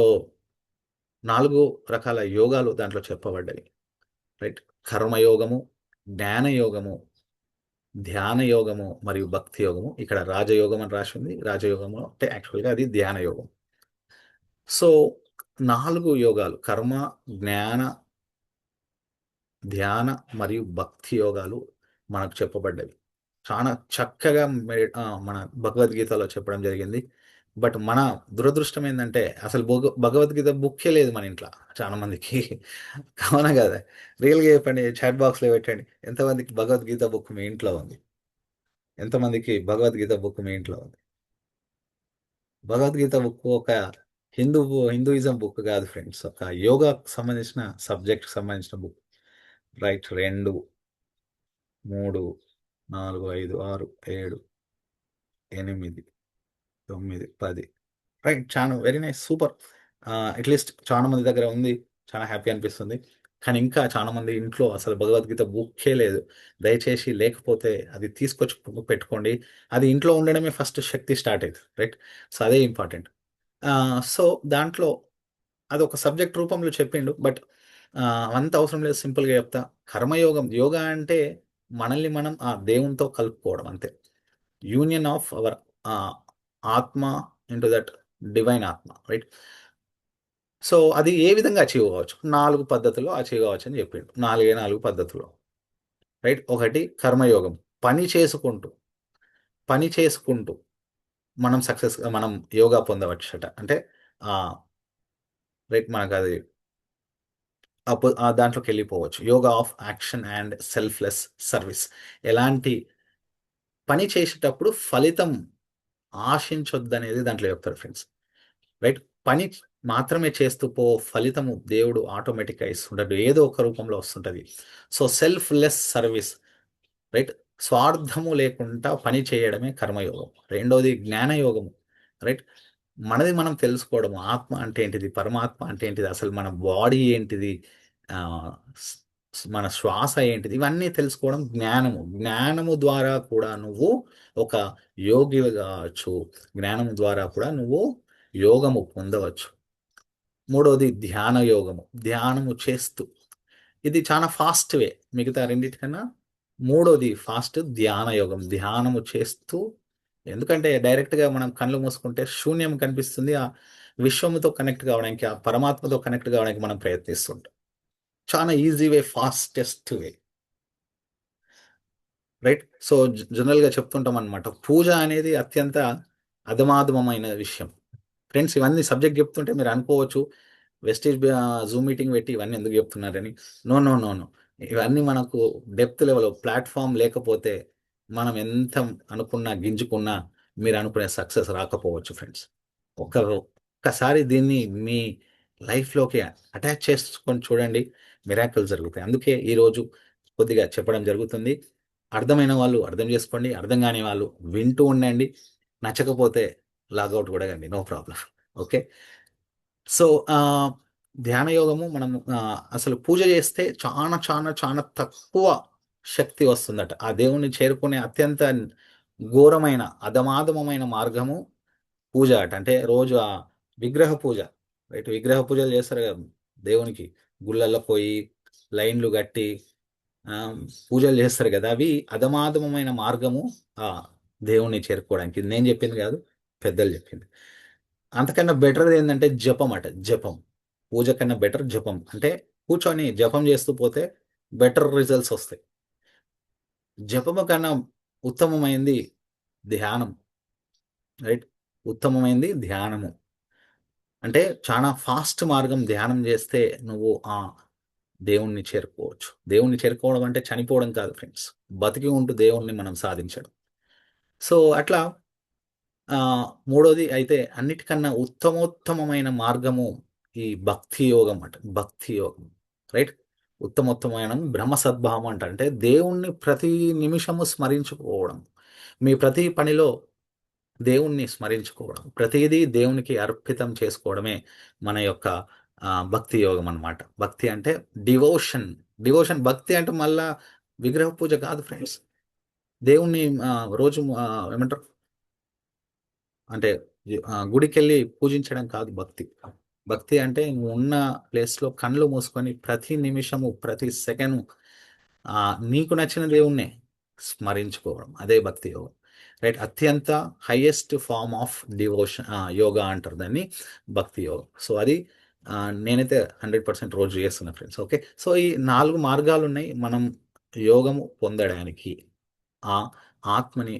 4 రకాల యోగాలు దాంట్లో చెప్పబడ్డాయి. రైట్. కర్మయోగము, జ్ఞానయోగము, ధ్యాన యోగము మరియు భక్తి యోగము. ఇక్కడ రాజయోగం అని రాసుంది. రాజయోగము అంటే యాక్చువల్‌గా అది ధ్యాన యోగం. సో 4 యోగాలు కర్మ, జ్ఞాన, ధ్యాన మరియు భక్తి యోగాలు మనకు చెప్పబడ్డవి. చాలా చక్కగా మన భగవద్గీతలో చెప్పడం జరిగింది. బట్ మన దురదృష్టం ఏందంటే అసలు భగవద్గీత బుక్కే లేదు మన ఇంట్ల చాలా మందికి. అవునా గదా! రియల్‌గా చెప్పండి. చాట్ బాక్స్‌లో పెట్టండి. ఎంతమందికి భగవద్గీత బుక్ మీ ఇంట్లో ఉంది? ఎంతమందికి భగవద్గీత బుక్ మీ ఇంట్లో ఉంది? భగవద్గీత బుక్ ఒక హిందూయిజం బుక్ గాదు ఫ్రెండ్స్. ఒక యోగాకు సంబంధించిన సబ్జెక్ట్‌కి సంబంధించిన బుక్. రైట్. 2, 3, 4, 5, 6, 7, 8, 9, 10. రైట్. చాలా వెరీ నైస్. సూపర్. అట్‌లీస్ట్ చాలా మంది దగ్గర ఉంది. చాలా హ్యాపీ అనిపిస్తుంది. కానీ ఇంకా చాలా మంది ఇంట్లో అసలు భగవద్గీత బుక్కే లేదు. దయచేసి లేకపోతే అది తీసుకొచ్చి పెట్టుకోండి. అది ఇంట్లో ఉండడమే ఫస్ట్ శక్తి స్టార్ట్ అయితది. రైట్. సో అదే ఇంపార్టెంట్. సో దాంట్లో అదొక సబ్జెక్ట్ రూపంలో చెప్పిండు. బట్ అంత అవసరం లేదు. సింపుల్‌గా చెప్తా. కర్మయోగం, యోగా అంటే మనల్ని మనం ఆ దేవునితో కలుపుకోవడం అంతే. యూనియన్ ఆఫ్ అవర్ ఆహ్, ఆత్మ ఇంటూ దట్ డివైన్ ఆత్మ. రైట్. సో అది ఏ విధంగా అచీవ్ అవ్వచ్చు? 4 పద్ధతుల్లో అచీవ్ అవ్వచ్చని చెప్పిండు. 4 పద్ధతులు. రైట్. ఒకటి కర్మయోగం. పని చేసుకుంటూ, పని చేసుకుంటూ మనం యోగా పొందవచ్చట. అంటే ఆహ్, రైట్ మనకది దాంట్లోకెళ్ళిపోవచ్చు. Yoga of action and selfless service. ఎలాంటి పని చేసేటప్పుడు ఫలితం ఆశించొద్దనేది దాంట్లో చెప్తారు ఫ్రెండ్స్. రైట్. పని మాత్రమే చేస్తూ పో, ఫలితము దేవుడు ఆటోమేటిక్‌గా ఇస్తుంటాడు. ఏదో ఒక రూపంలో వస్తుంటది. So selfless service. రైట్. స్వార్థము లేకుండా పని చేయడమే కర్మయోగం. రెండోది జ్ఞానయోగము. రైట్. మనది మనం తెలుసుకోవడము. ఆత్మ అంటే ఏంటిది? పరమాత్మ అంటే ఏంటిది? అసలు మన బాడీ ఏంటిది? ఆహ్, స్ మన శ్వాస ఏంటిది? ఇవన్నీ తెలుసుకోవడం జ్ఞానము. జ్ఞానము ద్వారా కూడా నువ్వు ఒక యోగివి గావచ్చు. జ్ఞానము ద్వారా కూడా నువ్వు యోగము పొందవచ్చు. మూడోది ధ్యాన యోగము. ధ్యానము చేస్తూ. ఇది చాలా ఫాస్ట్ వే. మిగతా రెండిటికన్నా మూడోది ఫాస్ట్ ధ్యాన యోగం. ధ్యానము చేస్తూ ఎందుకంటే డైరెక్ట్‌గా మనం కళ్ళు మూసుకుంటే శూన్యం కనిపిస్తుంది. ఆ విశ్వముతో కనెక్ట్ కావడానికి, ఆ పరమాత్మతో కనెక్ట్ కావడానికి మనం ప్రయత్నిస్తుంటాం. చాలా ఈజీ వే, ఫాస్టెస్ట్ వే. రైట్. సో జనరల్‌గా చెప్తుంటామనమాట. పూజ అనేది అత్యంత అధమాధమమైన విషయం. ఫ్రెండ్స్ ఇవన్నీ సబ్జెక్ట్ చెప్తుంటే మీరు అనుకోవచ్చు జూమ్ మీటింగ్ పెట్టి ఇవన్నీ ఎందుకు చెప్తున్నారని. No, no, no, no. ఇవన్నీ మనకు డెప్త్ లెవెల్ ప్లాట్‌ఫార్మ్ లేకపోతే మనం ఎంత అనుకున్నా, గింజుకున్నా మీరు అనుకునే సక్సెస్ రాకపోవచ్చు ఫ్రెండ్స్. ఒక్కసారి దీన్ని మీ లైఫ్‌లోకి అటాచ్ చేసుకొని చూడండి. మిరాకిల్స్ జరుగుతాయి. అందుకే ఈరోజు కొద్దిగా చెప్పడం జరుగుతుంది. అర్థమైన వాళ్ళు అర్థం చేసుకోండి. అర్థం కాని వాళ్ళు వింటూ ఉండండి. నచ్చకపోతే లాగౌట్ కూడా కండి. No problem. ఓకే. సో, ధ్యాన యోగము మనము అసలు పూజ చేస్తే చానా తక్కువ శక్తి వస్తుందట. ఆ దేవుడిని చేరుకునే అత్యంత ఘోరమైన, అధమాధమమైన మార్గము పూజ అట. అంటే రోజు విగ్రహ పూజ. రైట్. విగ్రహ పూజలు చేస్తారు కదా! దేవునికి గుళ్ళల్లో పోయి లైన్‌లు కట్టి ఆహ్, పూజలు చేస్తారు కదా! అవి అధమాధమమైన మార్గము దేవుణ్ణి చేరుకోవడానికి. ఇది నేను చెప్పింది కాదు. పెద్దలు చెప్పింది. అంతకన్నా బెటర్ ఏంటంటే జపం అట, జపం. పూజ కన్నా బెటర్ జపం. అంటే కూర్చొని జపం చేస్తూ పోతే బెటర్ రిజల్ట్స్ వస్తాయి. జపము కన్నా ఉత్తమమైంది ధ్యానం. రైట్? ఉత్తమమైంది ధ్యానము. అంటే చాలా ఫాస్ట్ మార్గం ధ్యానం చేస్తే నువ్వు దేవుణ్ణి చేరుకోవచ్చు. దేవుణ్ణి చేరుకోవడం అంటే చనిపోవడం కాదు ఫ్రెండ్స్. బతికి ఉంటూ దేవుణ్ణి మనం సాధించడం. సో, అట్లా మూడోది అయితే అన్నిటికన్నా ఉత్తమోత్తమమైన మార్గము ఈ భక్తి యోగం అంట. భక్తి యోగం. రైట్? ఉత్తమోత్తమైన బ్రహ్మ సద్భావం అంట. అంటే దేవుణ్ణి ప్రతి నిమిషము స్మరించుకోవడం. మీ ప్రతి పనిలో దేవుణ్ణి స్మరించుకోవడం. ప్రతీదీ దేవునికి అర్పితం చేసుకోవడమే మన యొక్క భక్తి యోగం అన్నమాట. భక్తి అంటే డివోషన్. డివోషన్ భక్తి అంటే మళ్ళా విగ్రహ పూజ కాదు ఫ్రెండ్స్. దేవుణ్ణి రోజు ఏమంటారు? అంటే గుడికెళ్ళి పూజించడం కాదు భక్తి. భక్తి అంటే నువ్వున్న ప్లేస్‌లో కళ్ళు మూసుకొని ప్రతి నిమిషము, ప్రతి సెకను నీకు నచ్చిన దేవుణ్ణే స్మరించుకోవడం. అదే భక్తి యోగం. రైట్? అత్యంత హైయెస్ట్ ఫార్మ్ ఆఫ్ యోగా అంటారు దాన్ని, భక్తి యోగం. సో, అది నేనైతే 100% రోజు చేస్తున్నా ఫ్రెండ్స్. ఓకే. సో, ఈ 4 మార్గాలున్నాయి మనం యోగము పొందడానికి. ఆ ఆత్మని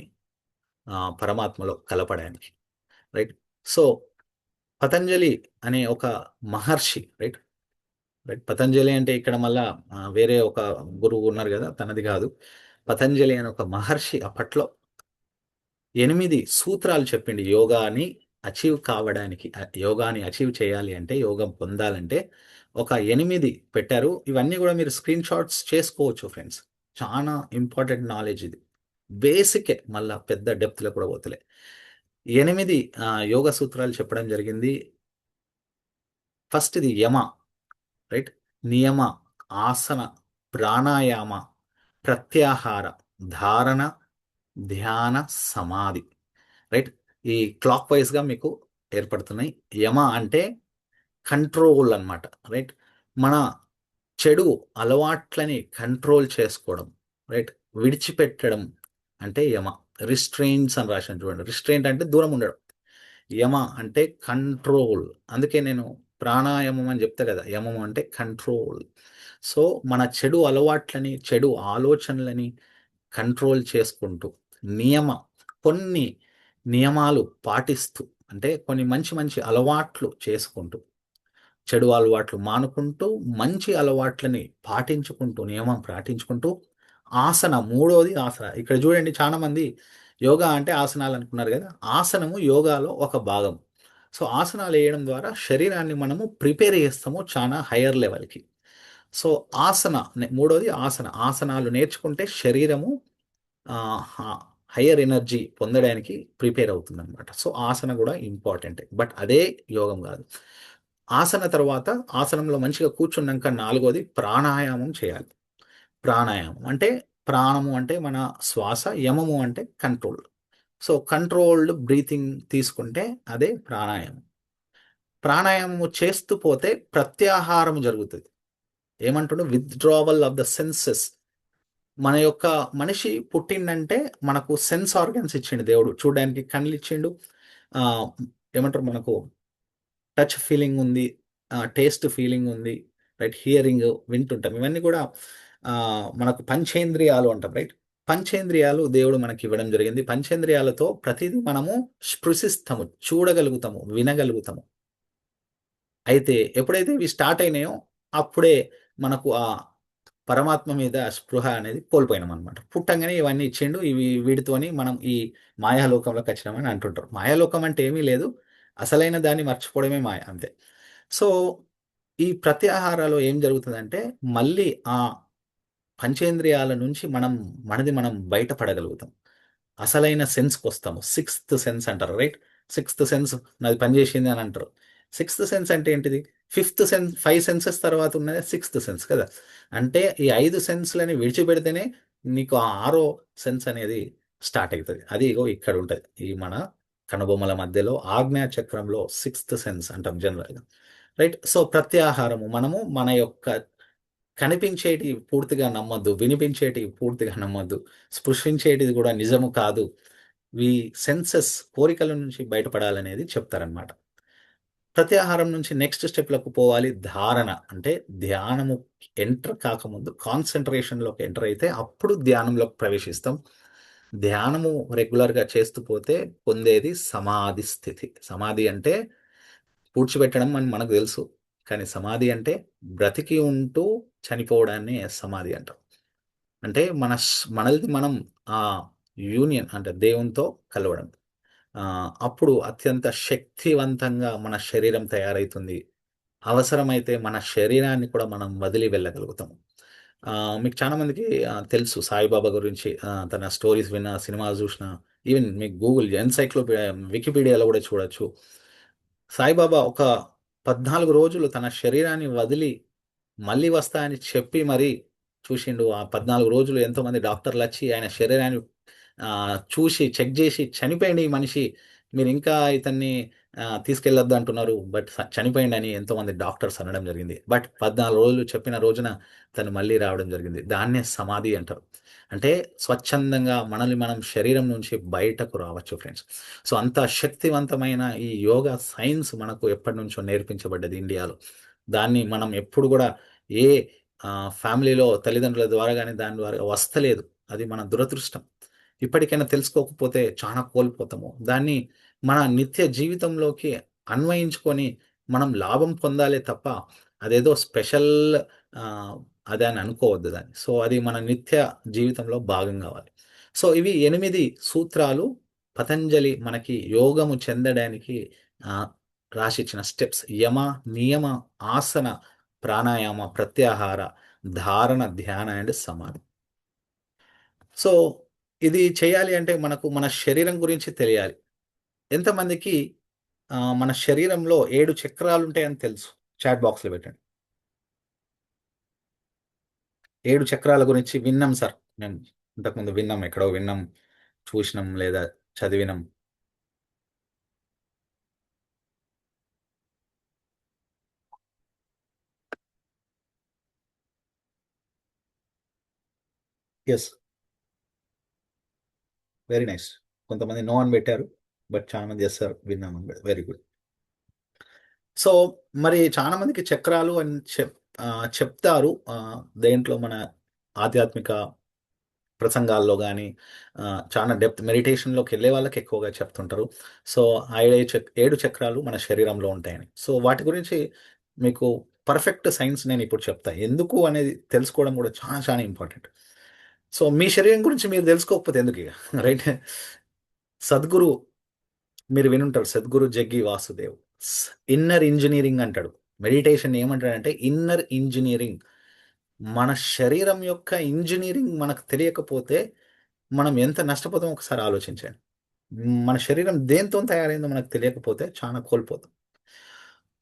పరమాత్మలో కలపడానికి. రైట్? సో, పతంజలి అనే ఒక మహర్షి. రైట్? రైట్. పతంజలి అంటే ఇక్కడ మళ్ళా వేరే ఒక గురువు ఉన్నారు గదా! తనది గాదు. పతంజలి అనే ఒక మహర్షి అప్పట్లో 8 సూత్రాలు చెప్పిండు యోగాని అచీవ్ కావడానికి. యోగాని అచీవ్ చేయాలి అంటే, యోగం పొందాలంటే ఒక 8 పెట్టారు. ఇవన్నీ గూడా మీరు స్క్రీన్ షాట్స్ చేసుకోవచ్చు ఫ్రెండ్స్. చానా ఇంపార్టెంట్ నాలెడ్జ్ ఇది. బేసికే, మళ్ళా పెద్ద డెప్త్‌లో కూడా పోతలే. 8 యోగ సూత్రాలు చెప్పడం జరిగింది. ఫస్ట్‌ది యమ. రైట్? నియమ, ఆసన, ప్రాణాయామ, ప్రత్యాహార, ధారణ, ధ్యాన, సమాధి. రైట్? ఈ క్లాక్ వైస్‌గా మీకు ఏర్పడుతున్నాయి. యమ అంటే కంట్రోల్ అన్నమాట. రైట్? మన చెడు అలవాట్లని కంట్రోల్ చేసుకోవడం. రైట్? విడిచిపెట్టడం అంటే యమ. రిస్ట్రెయింట్స్ అని రాశాను చూడండి. రిస్ట్రెయింట్ అంటే దూరం ఉండడం. యమ అంటే కంట్రోల్. అందుకే నేను ప్రాణాయామం అని చెప్తా కదా! యమం అంటే కంట్రోల్. సో, మన చెడు అలవాట్లని, చెడు ఆలోచనలని కంట్రోల్ చేసుకుంటూ, నియమ కొన్ని నియమాలు పాటిస్తూ, అంటే కొన్ని మంచి మంచి అలవాట్లు చేసుకుంటూ, చెడు అలవాట్లు మానుకుంటూ, మంచి అలవాట్లని పాటించుకుంటూ, నియమం పాటించుకుంటూ, ఆసన మూడోది ఆసన. ఇక్కడ చూడండి చాలామంది యోగా అంటే ఆసనాలు అనుకున్నారు కదా! ఆసనము యోగాలో ఒక భాగం. సో, ఆసనాలు వేయడం ద్వారా శరీరాన్ని మనము ప్రిపేర్ చేస్తాము చానా హైయర్ లెవెల్‌కి. సో, మూడోది ఆసన. ఆసనాలు నేర్చుకుంటే శరీరము హ హైయర్ ఎనర్జీ పొందడానికి ప్రిపేర్ అవుతుందనమాట. సో, ఆసన గూడా ఇంపార్టెంటే. బట్ అదే యోగం గాదు. ఆసన తర్వాత ఆసనంలో మంచిగా కూర్చున్నాక నాలుగోది ప్రాణాయామం చేయాలి. ప్రాణాయామం అంటే ప్రాణము అంటే మన శ్వాస, యమము అంటే కంట్రోల్. సో, కంట్రోల్డ్ బ్రీతింగ్ తీసుకుంటే అదే ప్రాణాయామం. ప్రాణాయామము చేస్తూ పోతే ప్రత్యాహారం జరుగుతది. ఏమంటుండు? Withdrawal of the senses. మన యొక్క మనిషి పుట్టిండంటే మనకు సెన్స్ ఆర్గాన్స్ ఇచ్చిండు దేవుడు. చూడడానికి కళ్ళిచ్చిండు. ఆహ్, ఏమంటారు మనకు టచ్ ఫీలింగ్ ఉంది. టేస్ట్ ఫీలింగ్ ఉంది. రైట్? హియరింగ్ వింటుంటాం. ఇవన్నీ కూడా మనకు పంచేంద్రియాలు అంటాం. రైట్? పంచేంద్రియాలు దేవుడు మనకివ్వడం జరిగింది. పంచేంద్రియాలతో ప్రతీదీ మనము స్పృశిస్తాము, చూడగలుగుతాము, వినగలుగుతాము. అయితే ఎప్పుడైతే ఇవి స్టార్ట్ అయినాయో అప్పుడే మనకు పరమాత్మ మీద స్పృహ అనేది కోల్పోయినామనమాట. పుట్టంగానే ఇవన్నీ ఇచ్చిండు. వీటితోని మనం ఈ మాయాలోకంలోకొచ్చినామని అంటుంటారు. మాయాలోకం అంటే ఏమీ లేదు. అసలైన దాన్ని మర్చిపోవడమే మాయ అంతే. సో, ఈ ప్రత్యాహారాలో ఏం జరుగుతదంటే మళ్ళీ ఆ పంచేంద్రియాల నుంచి మనది మనం బయటపడగలుగుతాం. అసలైన సెన్స్‌కొస్తాము. సిక్స్త్ సెన్స్ అంటారు. రైట్? సిక్స్త్ సెన్స్ నాది పనిచేసింది అని అంటారు. సిక్స్త్ సెన్స్ అంటే ఏంటిది? ఫిఫ్త్ సెన్స్, 5 సెన్సెస్ తర్వాత ఉన్నదే సిక్స్త్ సెన్స్ కదా! అంటే ఈ 5 సెన్స్‌లని విడిచిపెడితేనే నీకు ఆ ఆరో సెన్స్ అనేది స్టార్ట్ అయితది. అది ఇగో ఇక్కడ ఉంటది. ఈ మన కనుబొమ్మల మధ్యలో ఆజ్ఞా చక్రంలో సిక్స్త్ సెన్స్ అంటాం జనరల్‌గా. రైట్? సో, ప్రత్యాహారము మనము మన యొక్క కనిపించేటివి పూర్తిగా నమ్మొద్దు. వినిపించేటివి పూర్తిగా నమ్మొద్దు. స్పృశించేటిది గూడా నిజము కాదు. ఈ సెన్సెస్ కోరికల నుంచి బయటపడాలనేది చెప్తారనమాట. ప్రత్యాహారం నుంచి నెక్స్ట్ స్టెప్‌లోకి పోవాలి ధారణ. అంటే ధ్యానము ఎంటర్ కాకముందు కాన్సంట్రేషన్‌లోకి ఎంటర్ అయితే అప్పుడు ధ్యానంలోకి ప్రవేశిస్తాం. ధ్యానము రెగ్యులర్‌గా చేస్తూ పోతే పొందేది సమాధి స్థితి. సమాధి అంటే పూడ్చిపెట్టడం అని మనకు తెలుసు. కానీ సమాధి అంటే బ్రతికి ఉంటూ చనిపోవడాన్ని సమాధి అంటాం. అంటే మనల్ని మనం ఆ యూనియన్ అంటే దేవునితో కలవడం. అప్పుడు అత్యంత శక్తివంతంగా మన శరీరం తయారైతుంది. అవసరమైతే మన శరీరాన్ని కూడా మనం వదిలి వెళ్ళగలుగుతాం. మీకు చాలా మందికి తెలుసు సాయిబాబా గురించి తన స్టోరీస్ విన్నా, సినిమాలు చూసినా, ఈవెన్ మీకు గూగుల్ వికీపీడియాలో కూడా చూడొచ్చు. సాయిబాబా ఒక 14 రోజులు తన శరీరాన్ని వదిలి మళ్ళీ వస్తా అని చెప్పి మరి చూసిండు. ఆ 14 రోజులు ఎంతోమంది డాక్టర్‌లొచ్చి ఆయన శరీరాన్ని చూసి చెక్ జేసి చనిపోయిండు ఈ మనిషి. మీరింకా ఇతన్ని తీసుకెళ్ళొద్దు అంటున్నారు. బట్ చనిపోయిండని ఎంతోమంది డాక్టర్స్ అనడం జరిగింది. బట్ 14 రోజులు చెప్పిన రోజున తను మళ్ళీ రావడం జరిగింది. దాన్నే సమాధి అంటారు. అంటే స్వచ్ఛందంగా మనల్ని మనం శరీరం నుంచి బయటకు రావచ్చు ఫ్రెండ్స్. సో, అంత శక్తివంతమైన ఈ యోగా సైన్స్ మనకు ఎప్పటినుంచో నేర్పించబడ్డది ఇండియాలో. దాన్ని మనం ఎప్పుడు గూడా ఏ ఫ్యామిలీలో తల్లిదండ్రుల ద్వారా గాని దాని ద్వారా వస్తలేదు. అది మన దురదృష్టం. ఇప్పటికైనా తెలుసుకోకపోతే చానా కోల్పోతాము. దాన్ని మన నిత్య జీవితంలోకి అన్వయించుకొని మనం లాభం పొందాలే తప్ప అదేదో స్పెషల్ ఆహ్, అదని అనుకోవద్దు దాన్ని. సో, అది మన నిత్య జీవితంలో భాగం గావాలి. సో, ఇవి 8 సూత్రాలు పతంజలి మనకి యోగము చెందడానికి ఆహ్, రాసిచ్చిన స్టెప్స్. యమ, నియమ, ఆసన, ప్రాణాయామ, ప్రత్యాహార, ధారణ, ధ్యాన అండ్ సమాధి. సో, ఇది చేయాలి అంటే మనకు మన శరీరం గురించి తెలియాలి. ఎంతమందికి మన శరీరంలో 7 చక్రాలుంటాయని తెలుసు? చాట్ బాక్స్‌లో పెట్టండి. 7 చక్రాల గురించి విన్నాం సార్. మేము ఇంతకుముందు విన్నాం. ఎక్కడో విన్నాం, చూసినాం లేదా చదివినాం. యెస్. Very nice. కొంతమంది నో అని పెట్టారు. బట్ చాలా మంది యెస్ సార్ విన్నాము. Very good. సో, మరి చాలా మందికి చక్రాలు అని చెప్తారు. దేంట్లో మన ఆధ్యాత్మిక ప్రసంగాల్లో గాని, చాలా డెప్త్ మెడిటేషన్‌లోకెళ్ళే వాళ్ళకి ఎక్కువగా చెప్తుంటారు. సో, ఆ 7 చక్రాలు మన శరీరంలో ఉంటాయని. సో, వాటి గురించి మీకు పర్ఫెక్ట్ సైన్స్ నేనిప్పుడు చెప్తా. ఎందుకు అనేది తెలుసుకోవడం కూడా చాలా చాలా ఇంపార్టెంట్. సో, మీ శరీరం గురించి మీరు తెలుసుకోకపోతే ఎందుకిగ రైట్? సద్గురు మీరు వినుంటారు. సద్గురు జగ్గి వాసుదేవ్. స్ ఇన్నర్ ఇంజినీరింగ్ అంటాడు. మెడిటేషన్ ఏమంటాడంటే ఇన్నర్ ఇంజినీరింగ్. మన శరీరం యొక్క ఇంజినీరింగ్ మనకు తెలియకపోతే మనం ఎంత నష్టపోతామో ఒకసారి ఆలోచించండి. మన శరీరం దేనితోని తయారైందో మనకు తెలియకపోతే చానా కోల్పోతాం.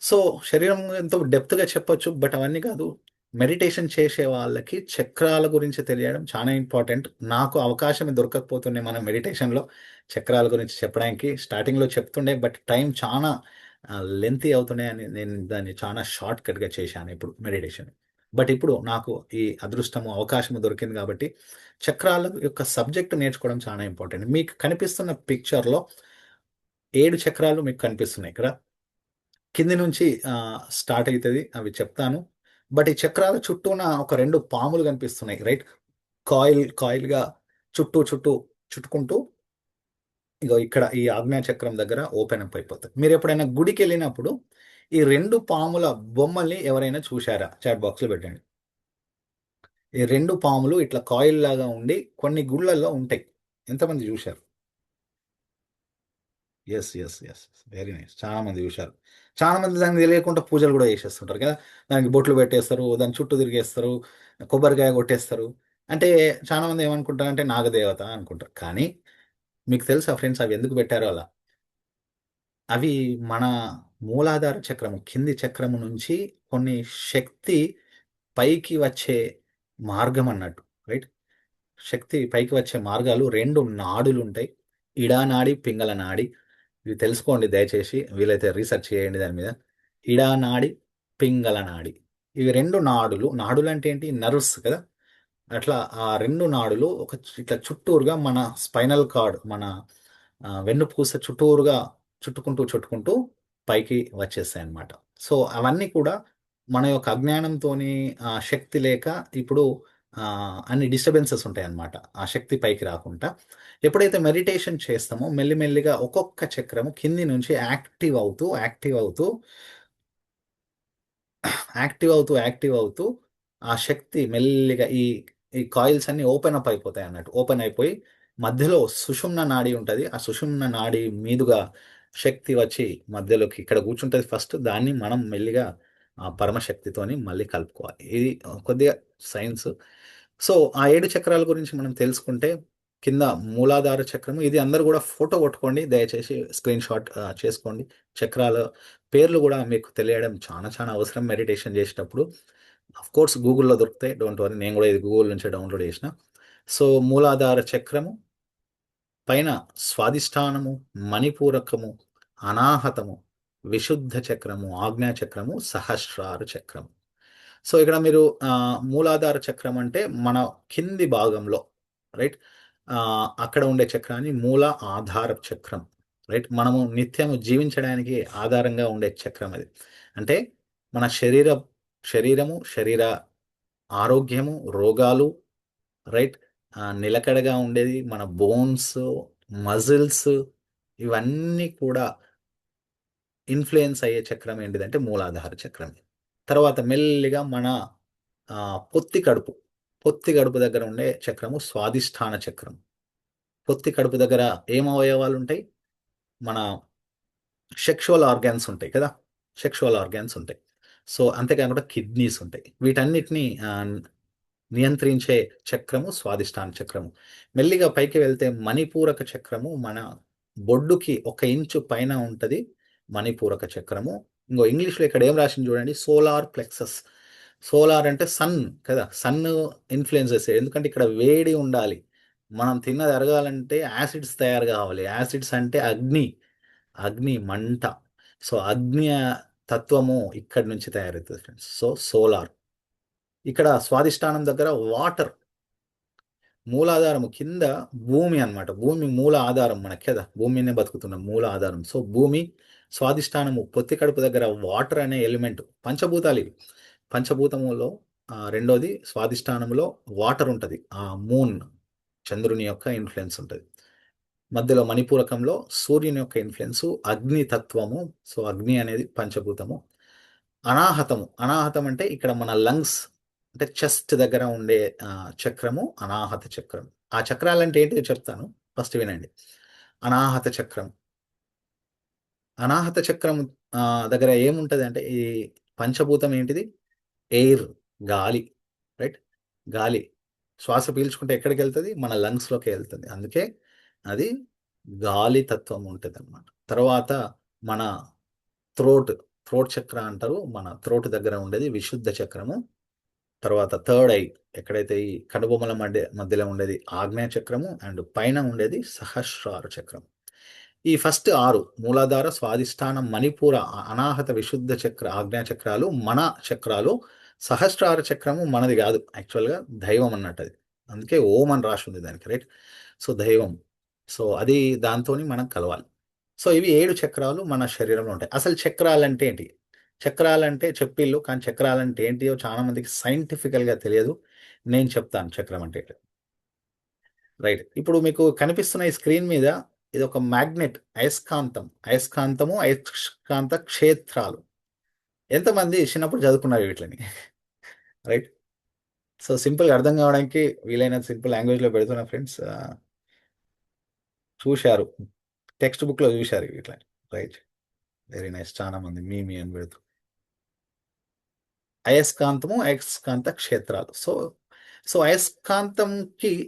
సో, శరీరం ఎంతో డెప్త్‌గా చెప్పొచ్చు. బట్ అవన్నీ కాదు. మెడిటేషన్ చేసే వాళ్ళకి చక్రాల గురించి తెలియడం చానా ఇంపార్టెంట్. నాకు అవకాశం దొరకకపోతుండే మన మెడిటేషన్‌లో చక్రాల గురించి చెప్పడానికి. స్టార్టింగ్‌లో చెప్తుండే బట్ టైం చానా లెంతీ అవుతున్నాయి అని నేను దాన్ని చానా షార్ట్‌కట్‌గా చేశాను ఇప్పుడు మెడిటేషన్. బట్ ఇప్పుడు నాకు ఈ అదృష్టము, అవకాశము దొరికింది కాబట్టి చక్రాల యొక్క సబ్జెక్ట్ నేర్చుకోవడం చానా ఇంపార్టెంట్. మీకు కనిపిస్తున్న పిక్చర్‌లో 7 చక్రాలు మీకు కనిపిస్తున్నాయి ఇక్కడ. కింది నుంచి స్టార్ట్ అయితది. అవి చెప్తాను. బట్ ఈ చక్రాల చుట్టూన ఒక 2 పాములు కనిపిస్తున్నాయి. రైట్? కాయిల్‌గా చుట్టూ చుట్టుకుంటూ ఇగో ఇక్కడ ఈ ఆజ్ఞా చక్రం దగ్గర ఓపెన్ అప్ అయిపోతది. మీరెప్పుడైనా గుడికెళ్ళినప్పుడు ఈ 2 పాముల బొమ్మల్ని ఎవరైనా చూసారా? చాట్ బాక్స్‌లో పెట్టండి. ఈ 2 పాములు ఇట్లా కాయిల్‌లాగా ఉండి కొన్ని గుళ్ళల్లో ఉంటాయి. ఎంతమంది జూశారు? యెస్. Very nice. చాలా మంది జూశారు. చాలా మంది దానికి తెలియకుండా పూజలు గూడా చేసేస్తుంటారు కదా! దానికి బొట్లు పెట్టేస్తారు, దాని చుట్టూ తిరిగేస్తారు, కొబ్బరికాయ కొట్టేస్తారు. అంటే చాలా మంది ఏమనుకుంటారంటే నాగదేవత అనుకుంటారు. కానీ మీకు తెలుసా ఫ్రెండ్స్ అవి ఎందుకు పెట్టారో అలా? అవి మన మూలాధార చక్రము, కింది చక్రము నుంచి కొన్ని శక్తి పైకి వచ్చే మార్గం అన్నట్టు. రైట్? శక్తి పైకి వచ్చే మార్గాలు 2 నాడులుంటాయి. ఇడా నాడి, పింగళ నాడి. ఇవి తెలుసుకోండి దయచేసి. వీలైతే రిసర్చ్ చేయండి దాని మీద. ఇడా నాడి, పింగళ నాడి. ఇవి 2 నాడులు. నాడులంటే ఏంటి? నర్వ్స్ కదా! అట్లా ఆ 2 నాడులు ఇట్లా చుట్టూరుగా మన స్పైనల్ కార్డ్ మన వెన్నుపూస చుట్టూరుగా చుట్టుకుంటూ పైకి వచ్చేస్తాయన్నమాట. సో, అవన్నీ కూడా మన యొక్క అజ్ఞానంతోని శక్తి లేక ఇప్పుడు అన్ని డిస్టర్బెన్సెస్ ఉంటాయన్నమాట. ఆ శక్తి పైకి రాకుండా. ఎప్పుడైతే మెడిటేషన్ చేస్తామో మెల్లిమెల్లిగా ఒక్కొక్క చక్రము కింది నుంచి యాక్టివ్ అవుతూ ఆ శక్తి మెల్లిగా ఈ కాయిల్స్ అన్నీ ఓపెన్ అప్ అయిపోతాయి అన్నట్టు. ఓపెన్ అయిపోయి మధ్యలో సుషుమ్న నాడి ఉంటది. ఆ సుషుమ్న నాడి మీదుగా శక్తి వచ్చి మధ్యలోకి ఇక్కడ కూర్చుంటది ఫస్ట్. దాన్ని మనం మెల్లిగా ఆ పరమశక్తితోని మళ్ళీ కలుపుకోవాలి. ఇది కొద్దిగా సైన్స్. సో, ఆ 7 చక్రాల గురించి మనం తెలుసుకుంటే కింద మూలాధార చక్రము ఇది అందరూ గూడా ఫోటో కొట్టుకోండి. దయచేసి స్క్రీన్‌షాట్ చేసుకోండి. చక్రాల పేర్లు గూడా మీకు తెలియడం చాలా చాలా అవసరం మెడిటేషన్ చేసేటప్పుడు. ఆఫ్‌కోర్స్ గూగుల్‌లో దొరుకుతాయి. Don't worry. నేను గూడా ఇది గూగుల్ నుంచే డౌన్‌లోడ్ చేసిన. సో, మూలాధార చక్రము పైన స్వాదిష్టానము, మణిపూరకము, అనాహతము, విశుద్ధ చక్రము, ఆజ్ఞా చక్రము, సహస్రార చక్రము. సో, ఇక్కడ మీరు మూలాధార చక్రం అంటే మన కింది భాగంలో రైట్? అక్కడ ఉండే చక్రాన్ని మూల ఆధార చక్రం. రైట్? మనము నిత్యము జీవించడానికి ఆధారంగా ఉండే చక్రం అది. అంటే మన శరీరము, శరీర ఆరోగ్యము, రోగాలు రైట్? నిలకడగా ఉండేది మన బోన్స్, మజిల్స్ ఇవన్నీ కూడా ఇన్‌ఫ్లూయెన్స్ అయ్యే చక్రం ఏంటిదంటే మూలాధార చక్రం. తర్వాత మెల్లిగా మన పొత్తి కడుపు, పొత్తి కడుపు దగ్గర ఉండే చక్రము స్వాదిష్టాన చక్రం. పొత్తి కడుపు దగ్గర ఏం అవయవాలుంటాయి? మన సెక్షువల్ ఆర్గాన్స్ ఉంటాయి కదా! సెక్షువల్ ఆర్గాన్స్ ఉంటాయి. సో, అంతేకాకుండా కిడ్నీస్ ఉంటాయి. వీటన్నిటిని నియంత్రించే చక్రము స్వాదిష్టాన చక్రము. మెల్లిగా పైకి వెళ్తే మణిపూరక చక్రము మన బొడ్డుకి 1 ఇంచు పైన ఉంటది మణిపూరక చక్రము. ఇంగో ఇంగ్లీష్‌లో ఇక్కడ ఏం రాసింది చూడండి సోలార్ ప్లెక్సస్. సోలార్ అంటే సన్ కదా! సన్ ఇన్‌ఫ్లుయెన్స్ చేస్తాయి. ఎందుకంటే ఇక్కడ వేడి ఉండాలి. మనం తిన్నది అరగాలంటే యాసిడ్స్ తయారు కావాలి. యాసిడ్స్ అంటే అగ్ని. అగ్ని, మంట. సో, అగ్ని తత్వము ఇక్కడి నుంచి తయారవుతది ఫ్రెండ్స్. So, solar. ఇక్కడ స్వాదిష్టానం దగ్గర వాటర్. మూలాధారము కింద భూమి అన్నమాట. భూమి మూల ఆధారం మనకి కదా! భూమి మీదనే బతుకుతున్నాం. మూల ఆధారం. సో, భూమి స్వాదిష్టానము పొత్తి కడుపు దగ్గర వాటర్ అనే ఎలిమెంట్ పంచభూతాలివి. పంచభూతములో రెండోది స్వాదిష్టానములో వాటర్ ఉంటది. ఆ మూన్ చంద్రుని యొక్క ఇన్‌ఫ్లూయెన్స్ ఉంటది. మధ్యలో మణిపూరకంలో సూర్యుని యొక్క ఇన్‌ఫ్లూయెన్సు, అగ్ని తత్వము. సో, అగ్ని అనేది పంచభూతము. అనాహతము. అనాహతం అంటే ఇక్కడ మన లంగ్స్ అంటే చెస్ట్ దగ్గర ఉండే చక్రము అనాహత చక్రం. ఆ చక్రాలంటే ఏంటిదో చెప్తాను. ఫస్ట్ వినండి. అనాహత చక్రం. అనాహత చక్రం దగ్గర ఏముంటదంటే ఈ పంచభూతం ఏంటిది? ఎయిర్ గాలి. రైట్? గాలి. శ్వాస పీల్చుకుంటే ఎక్కడికెళ్తది? మన లంగ్స్‌లోకే ఎళ్తది. అందుకే అది గాలి తత్వం ఉంటదనమాట. తర్వాత మన థ్రోట్, థ్రోట్ చక్ర అంటారు. మన థ్రోట్ దగ్గర ఉండేది విశుద్ధ చక్రము. తర్వాత థర్డ్ ఐ ఎక్కడైతే ఈ కనుబొమ్మల మధ్యలో ఉండేది ఆగ్నేయ చక్రము అండ్ పైన ఉండేది సహస్రార చక్రం. ఈ ఫస్ట్ 6 మూలాధార, స్వాదిష్టానం, మణిపూర, అనాహత, విశుద్ధ చక్ర, ఆజ్ఞా చక్రాలు మన చక్రాలు. సహస్రార చక్రము మనది గాదు. యాక్చువల్‌గా దైవం అన్నట్టది. అందుకే ఓం అని రాసుంది దానికి రైట్. సో, దైవం. సో, అది దాంతోని మనం కలవాలి. సో, ఇవి 7 చక్రాలు మన శరీరంలో ఉంటాయి. అసలు చక్రాలంటే ఏంటి? చక్రాలంటే చెప్పిళ్ళు. కానీ చక్రాలంటే ఏంటియో చాలా మందికి సైంటిఫికల్‌గా తెలియదు. నేను చెప్తాను చక్రం అంటే ఏంటో. రైట్. ఇప్పుడు మీకు కనిపిస్తున్న ఈ స్క్రీన్ మీద ఇదొక మ్యాగ్నెట్ అయస్కాంతం. అయస్కాంత క్షేత్రాలు. ఎంతమంది చిన్నప్పుడు చదువుకున్నారు వీటిలని? రైట్. సో, సింపుల్‌గా అర్థం కావడానికి వీలైనంత సింపుల్ లాంగ్వేజ్‌లో పెడుతున్నా ఫ్రెండ్స్. చూశారు. టెక్స్ట్ బుక్‌లో చూశారు వీటిలని. రైట్. Very nice. చాలా మంది మీ అని పెడుతూ. అయస్కాంతము, అయస్కాంత క్షేత్రాలు. సో,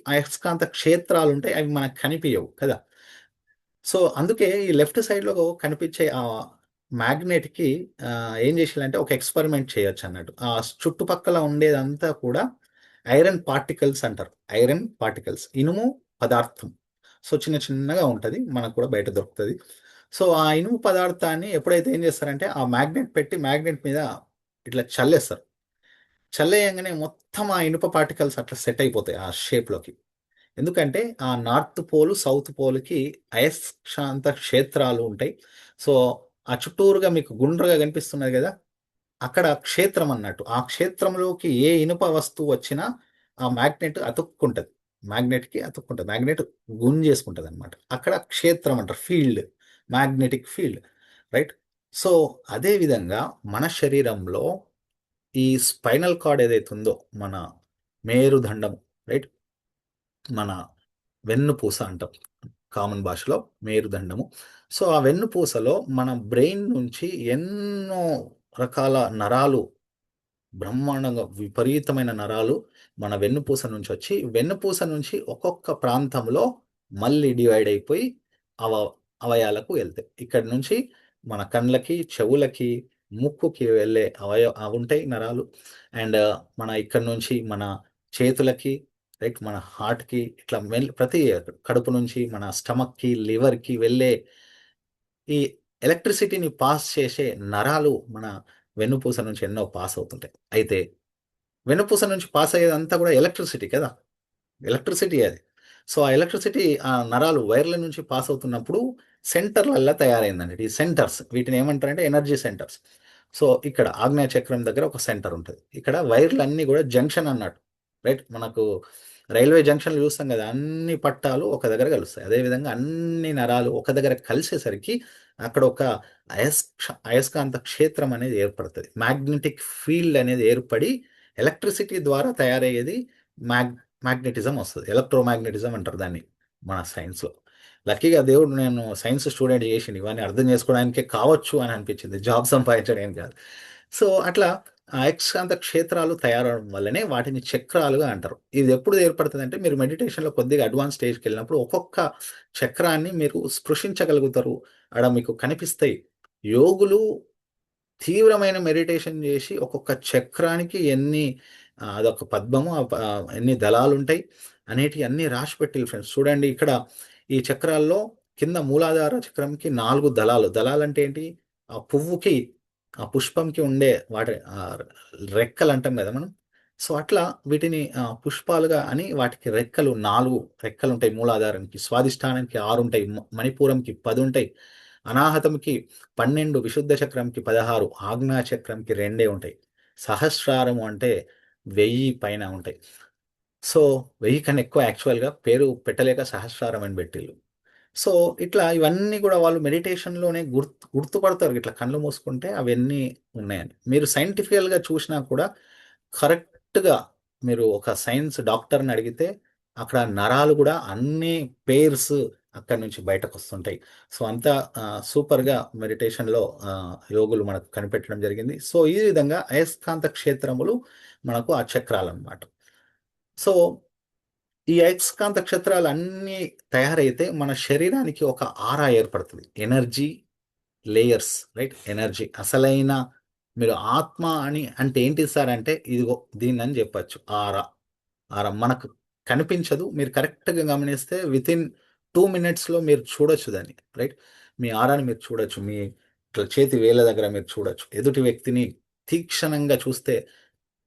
అయస్కాంత క్షేత్రాలుంటాయి. అవి మనకు కనిపియవు కదా! సో, అందుకే ఈ లెఫ్ట్ సైడ్‌లో కనిపించే మ్యాగ్నెట్‌కి ఏం చేషిల్లంటే ఒక ఎక్స్‌పెరిమెంట్ చేయొచ్చన్నట్టు. చుట్టుపక్కల ఉండేదంతా కూడా ఐరన్ పార్టికల్స్ అంటారు. Iron particles. ఇనుము పదార్థం. సో, చిన్న చిన్నగా ఉంటది. మనకు కూడా బయట దొరుకుతది. సో, ఆ ఇనుము పదార్థాన్ని ఎప్పుడైతే ఏం చేస్తారంటే ఆ మ్యాగ్నెట్ పెట్టి మ్యాగ్నెట్ మీద ఇట్లా చల్లేస్తారు. చల్లేయంగానే మొత్తం ఆ ఇనుప పార్టికల్స్ అట్లా సెట్ అయిపోతాయి ఆ షేప్‌లోకి. ఎందుకంటే ఆ నార్త్ పోల్, సౌత్ పోల్‌కి అయస్కాంత క్షేత్రాలు ఉంటాయి. సో, ఆ చుట్టూరుగా మీకు గుండ్రగా కనిపిస్తున్నది కదా, అక్కడ క్షేత్రం అన్నట్టు. ఆ క్షేత్రంలోకి ఏ ఇనుప వస్తువు వచ్చినా ఆ మ్యాగ్నెట్ అతుక్కుంటది. మ్యాగ్నెట్‌కి అతుక్కుంటది. మ్యాగ్నెట్ గుంజేసుకుంటదనమాట. అక్కడ క్షేత్రం అంటారు. Field. Magnetic field. Right? So, అదే విధంగా మన శరీరంలో ఈ స్పైనల్ కార్డ్ ఏదైతే ఉందో, మన మేరుదండం, రైట్? మన వెన్నుపూస అంటాం. కామన్ భాషలో మేరుదండము. సో, ఆ వెన్నుపూసలో మన బ్రెయిన్ నుంచి ఎన్నో రకాల నరాలు, బ్రహ్మాండంగా విపరీతమైన నరాలు మన వెన్నుపూస నుంచి వచ్చి, వెన్నుపూస నుంచి ఒక్కొక్క ప్రాంతంలో మళ్ళీ డివైడ్ అయిపోయి అవ అవయాలకు వెళ్తాయి. ఇక్కడి నుంచి మన కండ్లకి, చెవులకి, ముక్కుకి వెళ్ళే అవుంటాయి నరాలు. అండ్ మన ఇక్కడి నుంచి మన చేతులకి, రైట్, మన హార్ట్‌కి ఇట్లా ప్రతి కడుపు నుంచి మన స్టమక్‌కి, లివర్‌కి వెళ్ళే ఈ ఎలక్ట్రిసిటీని పాస్ చేసే నరాలు మన వెన్నుపూస నుంచి ఎన్నో పాస్ అవుతుంటాయి. అయితే వెన్నుపూస నుంచి పాస్ అయ్యేదంతా కూడా ఎలక్ట్రిసిటీ కదా! ఎలక్ట్రిసిటీ అది. సో, ఆ ఎలక్ట్రిసిటీ ఆ నరాలు వైర్ల నుంచి పాస్ అవుతున్నప్పుడు సెంటర్‌లల్లా తయారైందండి. ఈ సెంటర్స్ వీటిని ఏమంటారంటే ఎనర్జీ సెంటర్స్. సో, ఇక్కడ ఆగ్నేయ చక్రం దగ్గర ఒక సెంటర్ ఉంటది. ఇక్కడ వైర్లన్నీ గూడా జంక్షన్ అన్నట్టు. రైట్? మనకు రైల్వే జంక్షన్‌లు చూస్తాం గదా! అన్ని పట్టాలు ఒక దగ్గర కలుస్తాయి. అదేవిధంగా అన్ని నరాలు ఒక దగ్గర కలిసేసరికి అక్కడ ఒక అయస్కాంత క్షేత్రం అనేది ఏర్పడతది. మ్యాగ్నెటిక్ ఫీల్డ్ అనేది ఏర్పడి ఎలక్ట్రిసిటీ ద్వారా తయారయ్యేది మ్యాగ్ మ్యాగ్నెటిజం వస్తది. ఎలక్ట్రోమాగ్నెటిజం అంటారు దాన్ని మన సైన్స్‌లో. లక్కీగా దేవుడు నేను సైన్స్ స్టూడెంట్ చేసిండు. ఇవన్నీ అర్థం చేసుకోవడానికే కావచ్చు అని అనిపించింది. జాబ్ సంపాదించడానికి కాదు. సో, అట్లా ఆ అయస్కాంత క్షేత్రాలు తయారవ్వడం వల్లనే వాటిని చక్రాలుగా అంటారు. ఇది ఎప్పుడు ఏర్పడతదంటే మీరు మెడిటేషన్‌లో కొద్దిగా అడ్వాన్స్ స్టేజ్‌కెళ్ళినప్పుడు ఒక్కొక్క చక్రాన్ని మీరు స్పృశించగలుగుతారు. ఆడ మీకు కనిపిస్తాయి. యోగులు తీవ్రమైన మెడిటేషన్ జేసి ఒక్కొక్క చక్రానికి అదొక పద్మము ఎన్ని దళాలుంటాయి అనేటియి అన్నీ రాసిపెట్టిల్లు ఫ్రెండ్స్. చూడండి ఇక్కడ ఈ చక్రాల్లో కింద మూలాధార చక్రంకి 4 దళాలు. దళాలంటే ఏంటి? ఆ పువ్వుకి, ఆ పుష్పంకి ఉండే వాటి రెక్కలంటాం గదా మనం. సో, అట్లా వీటిని పుష్పాలుగా అని వాటికి రెక్కలు 4 రెక్కలుంటాయి మూలాధారానికి. స్వాదిష్టానానికి 6 ఉంటాయి. మణిపూరంకి 10 ఉంటాయి. అనాహతంకి 12, విశుద్ధ చక్రంకి 16, ఆజ్ఞా చక్రంకి 2 ఉంటాయి. సహస్రారము అంటే 1000 పైన ఉంటాయి. సో, 1000 కన్నా ఎక్కువ యాక్చువల్‌గా పేరు పెట్టలేక సహస్రారం అని పెట్టిల్లు. సో, ఇట్లా ఇవన్నీ గూడా వాళ్ళు మెడిటేషన్‌లోనే గుర్తుపడతారు. ఇట్లా కళ్ళు మూసుకుంటే అవన్నీ ఉన్నాయని. మీరు సైంటిఫికల్‌గా చూషినా కూడా కరెక్ట్‌గా మీరు ఒక సైన్స్ డాక్టర్‌ని అడిగితే అక్కడ నరాలు గూడా అన్ని పెయిర్స్ అక్కడి నుంచి బయటకొస్తుంటాయి. సో, అంతా సూపర్‌గా మెడిటేషన్‌లో యోగులు మనకు కనిపెట్టడం జరిగింది. సో, ఈ విధంగా అయస్కాంత క్షేత్రములు మనకు ఆ చక్రాలన్నమాట. సో, ఈ అయస్కాంత క్షేత్రాలన్నీ తయారైతే మన శరీరానికి ఒక ఆరా ఏర్పడతది. Energy layers, right? ఎనర్జీ అసలైన మీరు ఆత్మ అని అంటే ఏంటి సార్ అంటే ఇదిగో దీన్నని జెప్పొచ్చు. ఆరా. ఆరా మనకు కనిపించదు. మీరు కరెక్ట్‌గా గమనిస్తే వితిన్ 2 మినిట్స్‌లో మీరు చూడొచ్చు దాన్ని. రైట్? మీ ఆరాని మీరు చూడొచ్చు. మీ ఇట్లా చేతి వేళ్ళ దగ్గర మీరు చూడొచ్చు. ఎదుటి వ్యక్తిని తీక్షణంగా చూస్తే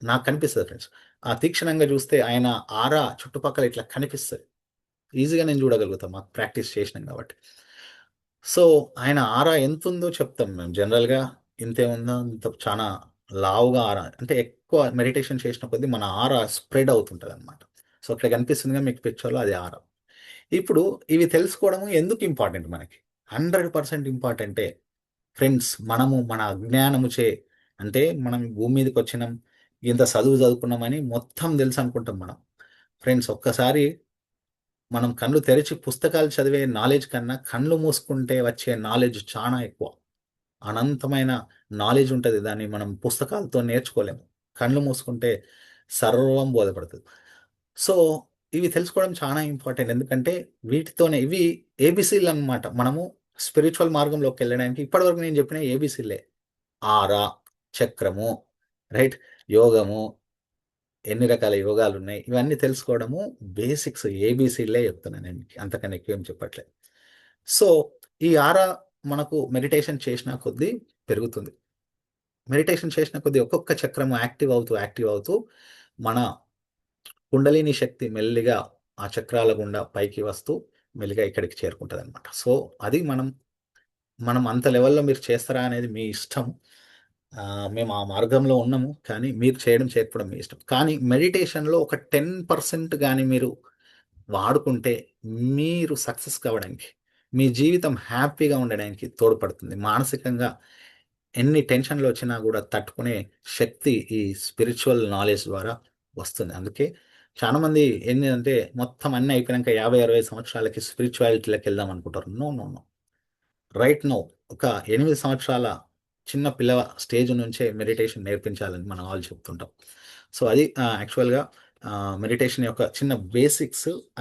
నాకు కనిపిస్తది ఫ్రెండ్స్. ఆ తీక్షణంగా జూస్తే ఆయన ఆరా చుట్టుపక్కల ఇట్లా కనిపిస్తది. ఈజీగా నేను చూడగలుగుతా. మాకు ప్రాక్టీస్ చేసినాం కాబట్టి. సో, ఆయన ఆరా ఎంతుందో చెప్తాం మేము జనరల్‌గా ఇంతే ఉందా, ఇంత చానా లావుగా ఆరా అంటే ఎక్కువ మెడిటేషన్ చేసిన కొద్దీ మన ఆరా స్ప్రెడ్ అవుతుంటదనమాట. సో, అక్కడ కనిపిస్తుందిగా మీకు పిక్చర్‌లో అది ఆరా. ఇప్పుడు ఇవి తెలుసుకోవడము ఎందుకు ఇంపార్టెంట్ మనకి? 100% ఇంపార్టెంటే. ఫ్రెండ్స్ మనము మన అజ్ఞానముచే అంటే మనం భూమి మీదకొచ్చినాం, ఇంత చదువు చదువుకున్నామని మొత్తం తెలుసనుకుంటాం మనం. ఫ్రెండ్స్ ఒక్కసారి మనం కళ్ళు తెరిచి పుస్తకాలు చదివే నాలెడ్జ్ కన్నా కళ్ళు మూసుకుంటే వచ్చే నాలెడ్జ్ చానా ఎక్కువ. అనంతమైన నాలెడ్జ్ ఉంటది. దాన్ని మనం పుస్తకాలతో నేర్చుకోలేము. కళ్ళు మూసుకుంటే సర్వం బోధపడతది. సో, ఇవి తెలుసుకోవడం చాలా ఇంపార్టెంట్. ఎందుకంటే వీటితోనే ఇవి ఏబీసీలనమాట. మనము స్పిరిచ్యువల్ మార్గంలోకెళ్ళడానికి ఇప్పటివరకు నేను చెప్పిన ఏబీసీలే. ఆరా, చక్రము, రైట్? యోగము, ఎన్ని రకాల యోగాలున్నాయి. ఇవన్నీ తెలుసుకోవడము బేసిక్స్ ఏబీసీలే చెప్తున్నా నేను మీకు. అంతకన్నా ఎక్కువేం చెప్పట్లే. సో, ఈ ఆరా మనకు మెడిటేషన్ చేసిన కొద్దీ పెరుగుతుంది. మెడిటేషన్ చేసిన కొద్దీ ఒక్కొక్క చక్రము యాక్టివ్ అవుతూ మన కుండలిని శక్తి మెల్లిగా ఆ చక్రాల గుండా పైకి వస్తూ మెల్లిగా ఇక్కడికి చేరుకుంటదనమాట. సో, అది మనం మనం అంత లెవెల్‌లో మీరు చేస్తారా అనేది మీ ఇష్టం. మేము ఆ మార్గంలో ఉన్నాము. కానీ మీరు చేయడం, చేయకపోవడం మీ ఇష్టం. కానీ మెడిటేషన్‌లో ఒక 10% గాని మీరు వాడుకుంటే మీరు సక్సెస్ కావడానికి, మీ జీవితం హ్యాపీగా ఉండడానికి తోడ్పడుతుంది. మానసికంగా ఎన్ని టెన్షన్‌లొచ్చినా గూడా తట్టుకునే శక్తి ఈ స్పిరిచ్యువల్ నాలెడ్జ్ ద్వారా వస్తుంది. అందుకే చాలామంది ఏందంటే మొత్తం అన్నీ అయిపోయినంక 50, 60 సంవత్సరాలకి స్పిరిచ్యువాలిటీలోకెళ్దాం అనుకుంటారు. No, no, no. Right now ఒక 8 సంవత్సరాల చిన్న పిల్ల స్టేజ్ నుంచే మెడిటేషన్ నేర్పించాలని మనం ఆళ్ళు చెప్తుంటాం. సో, అది యాక్చువల్‌గా మెడిటేషన్ యొక్క చిన్న బేసిక్స్.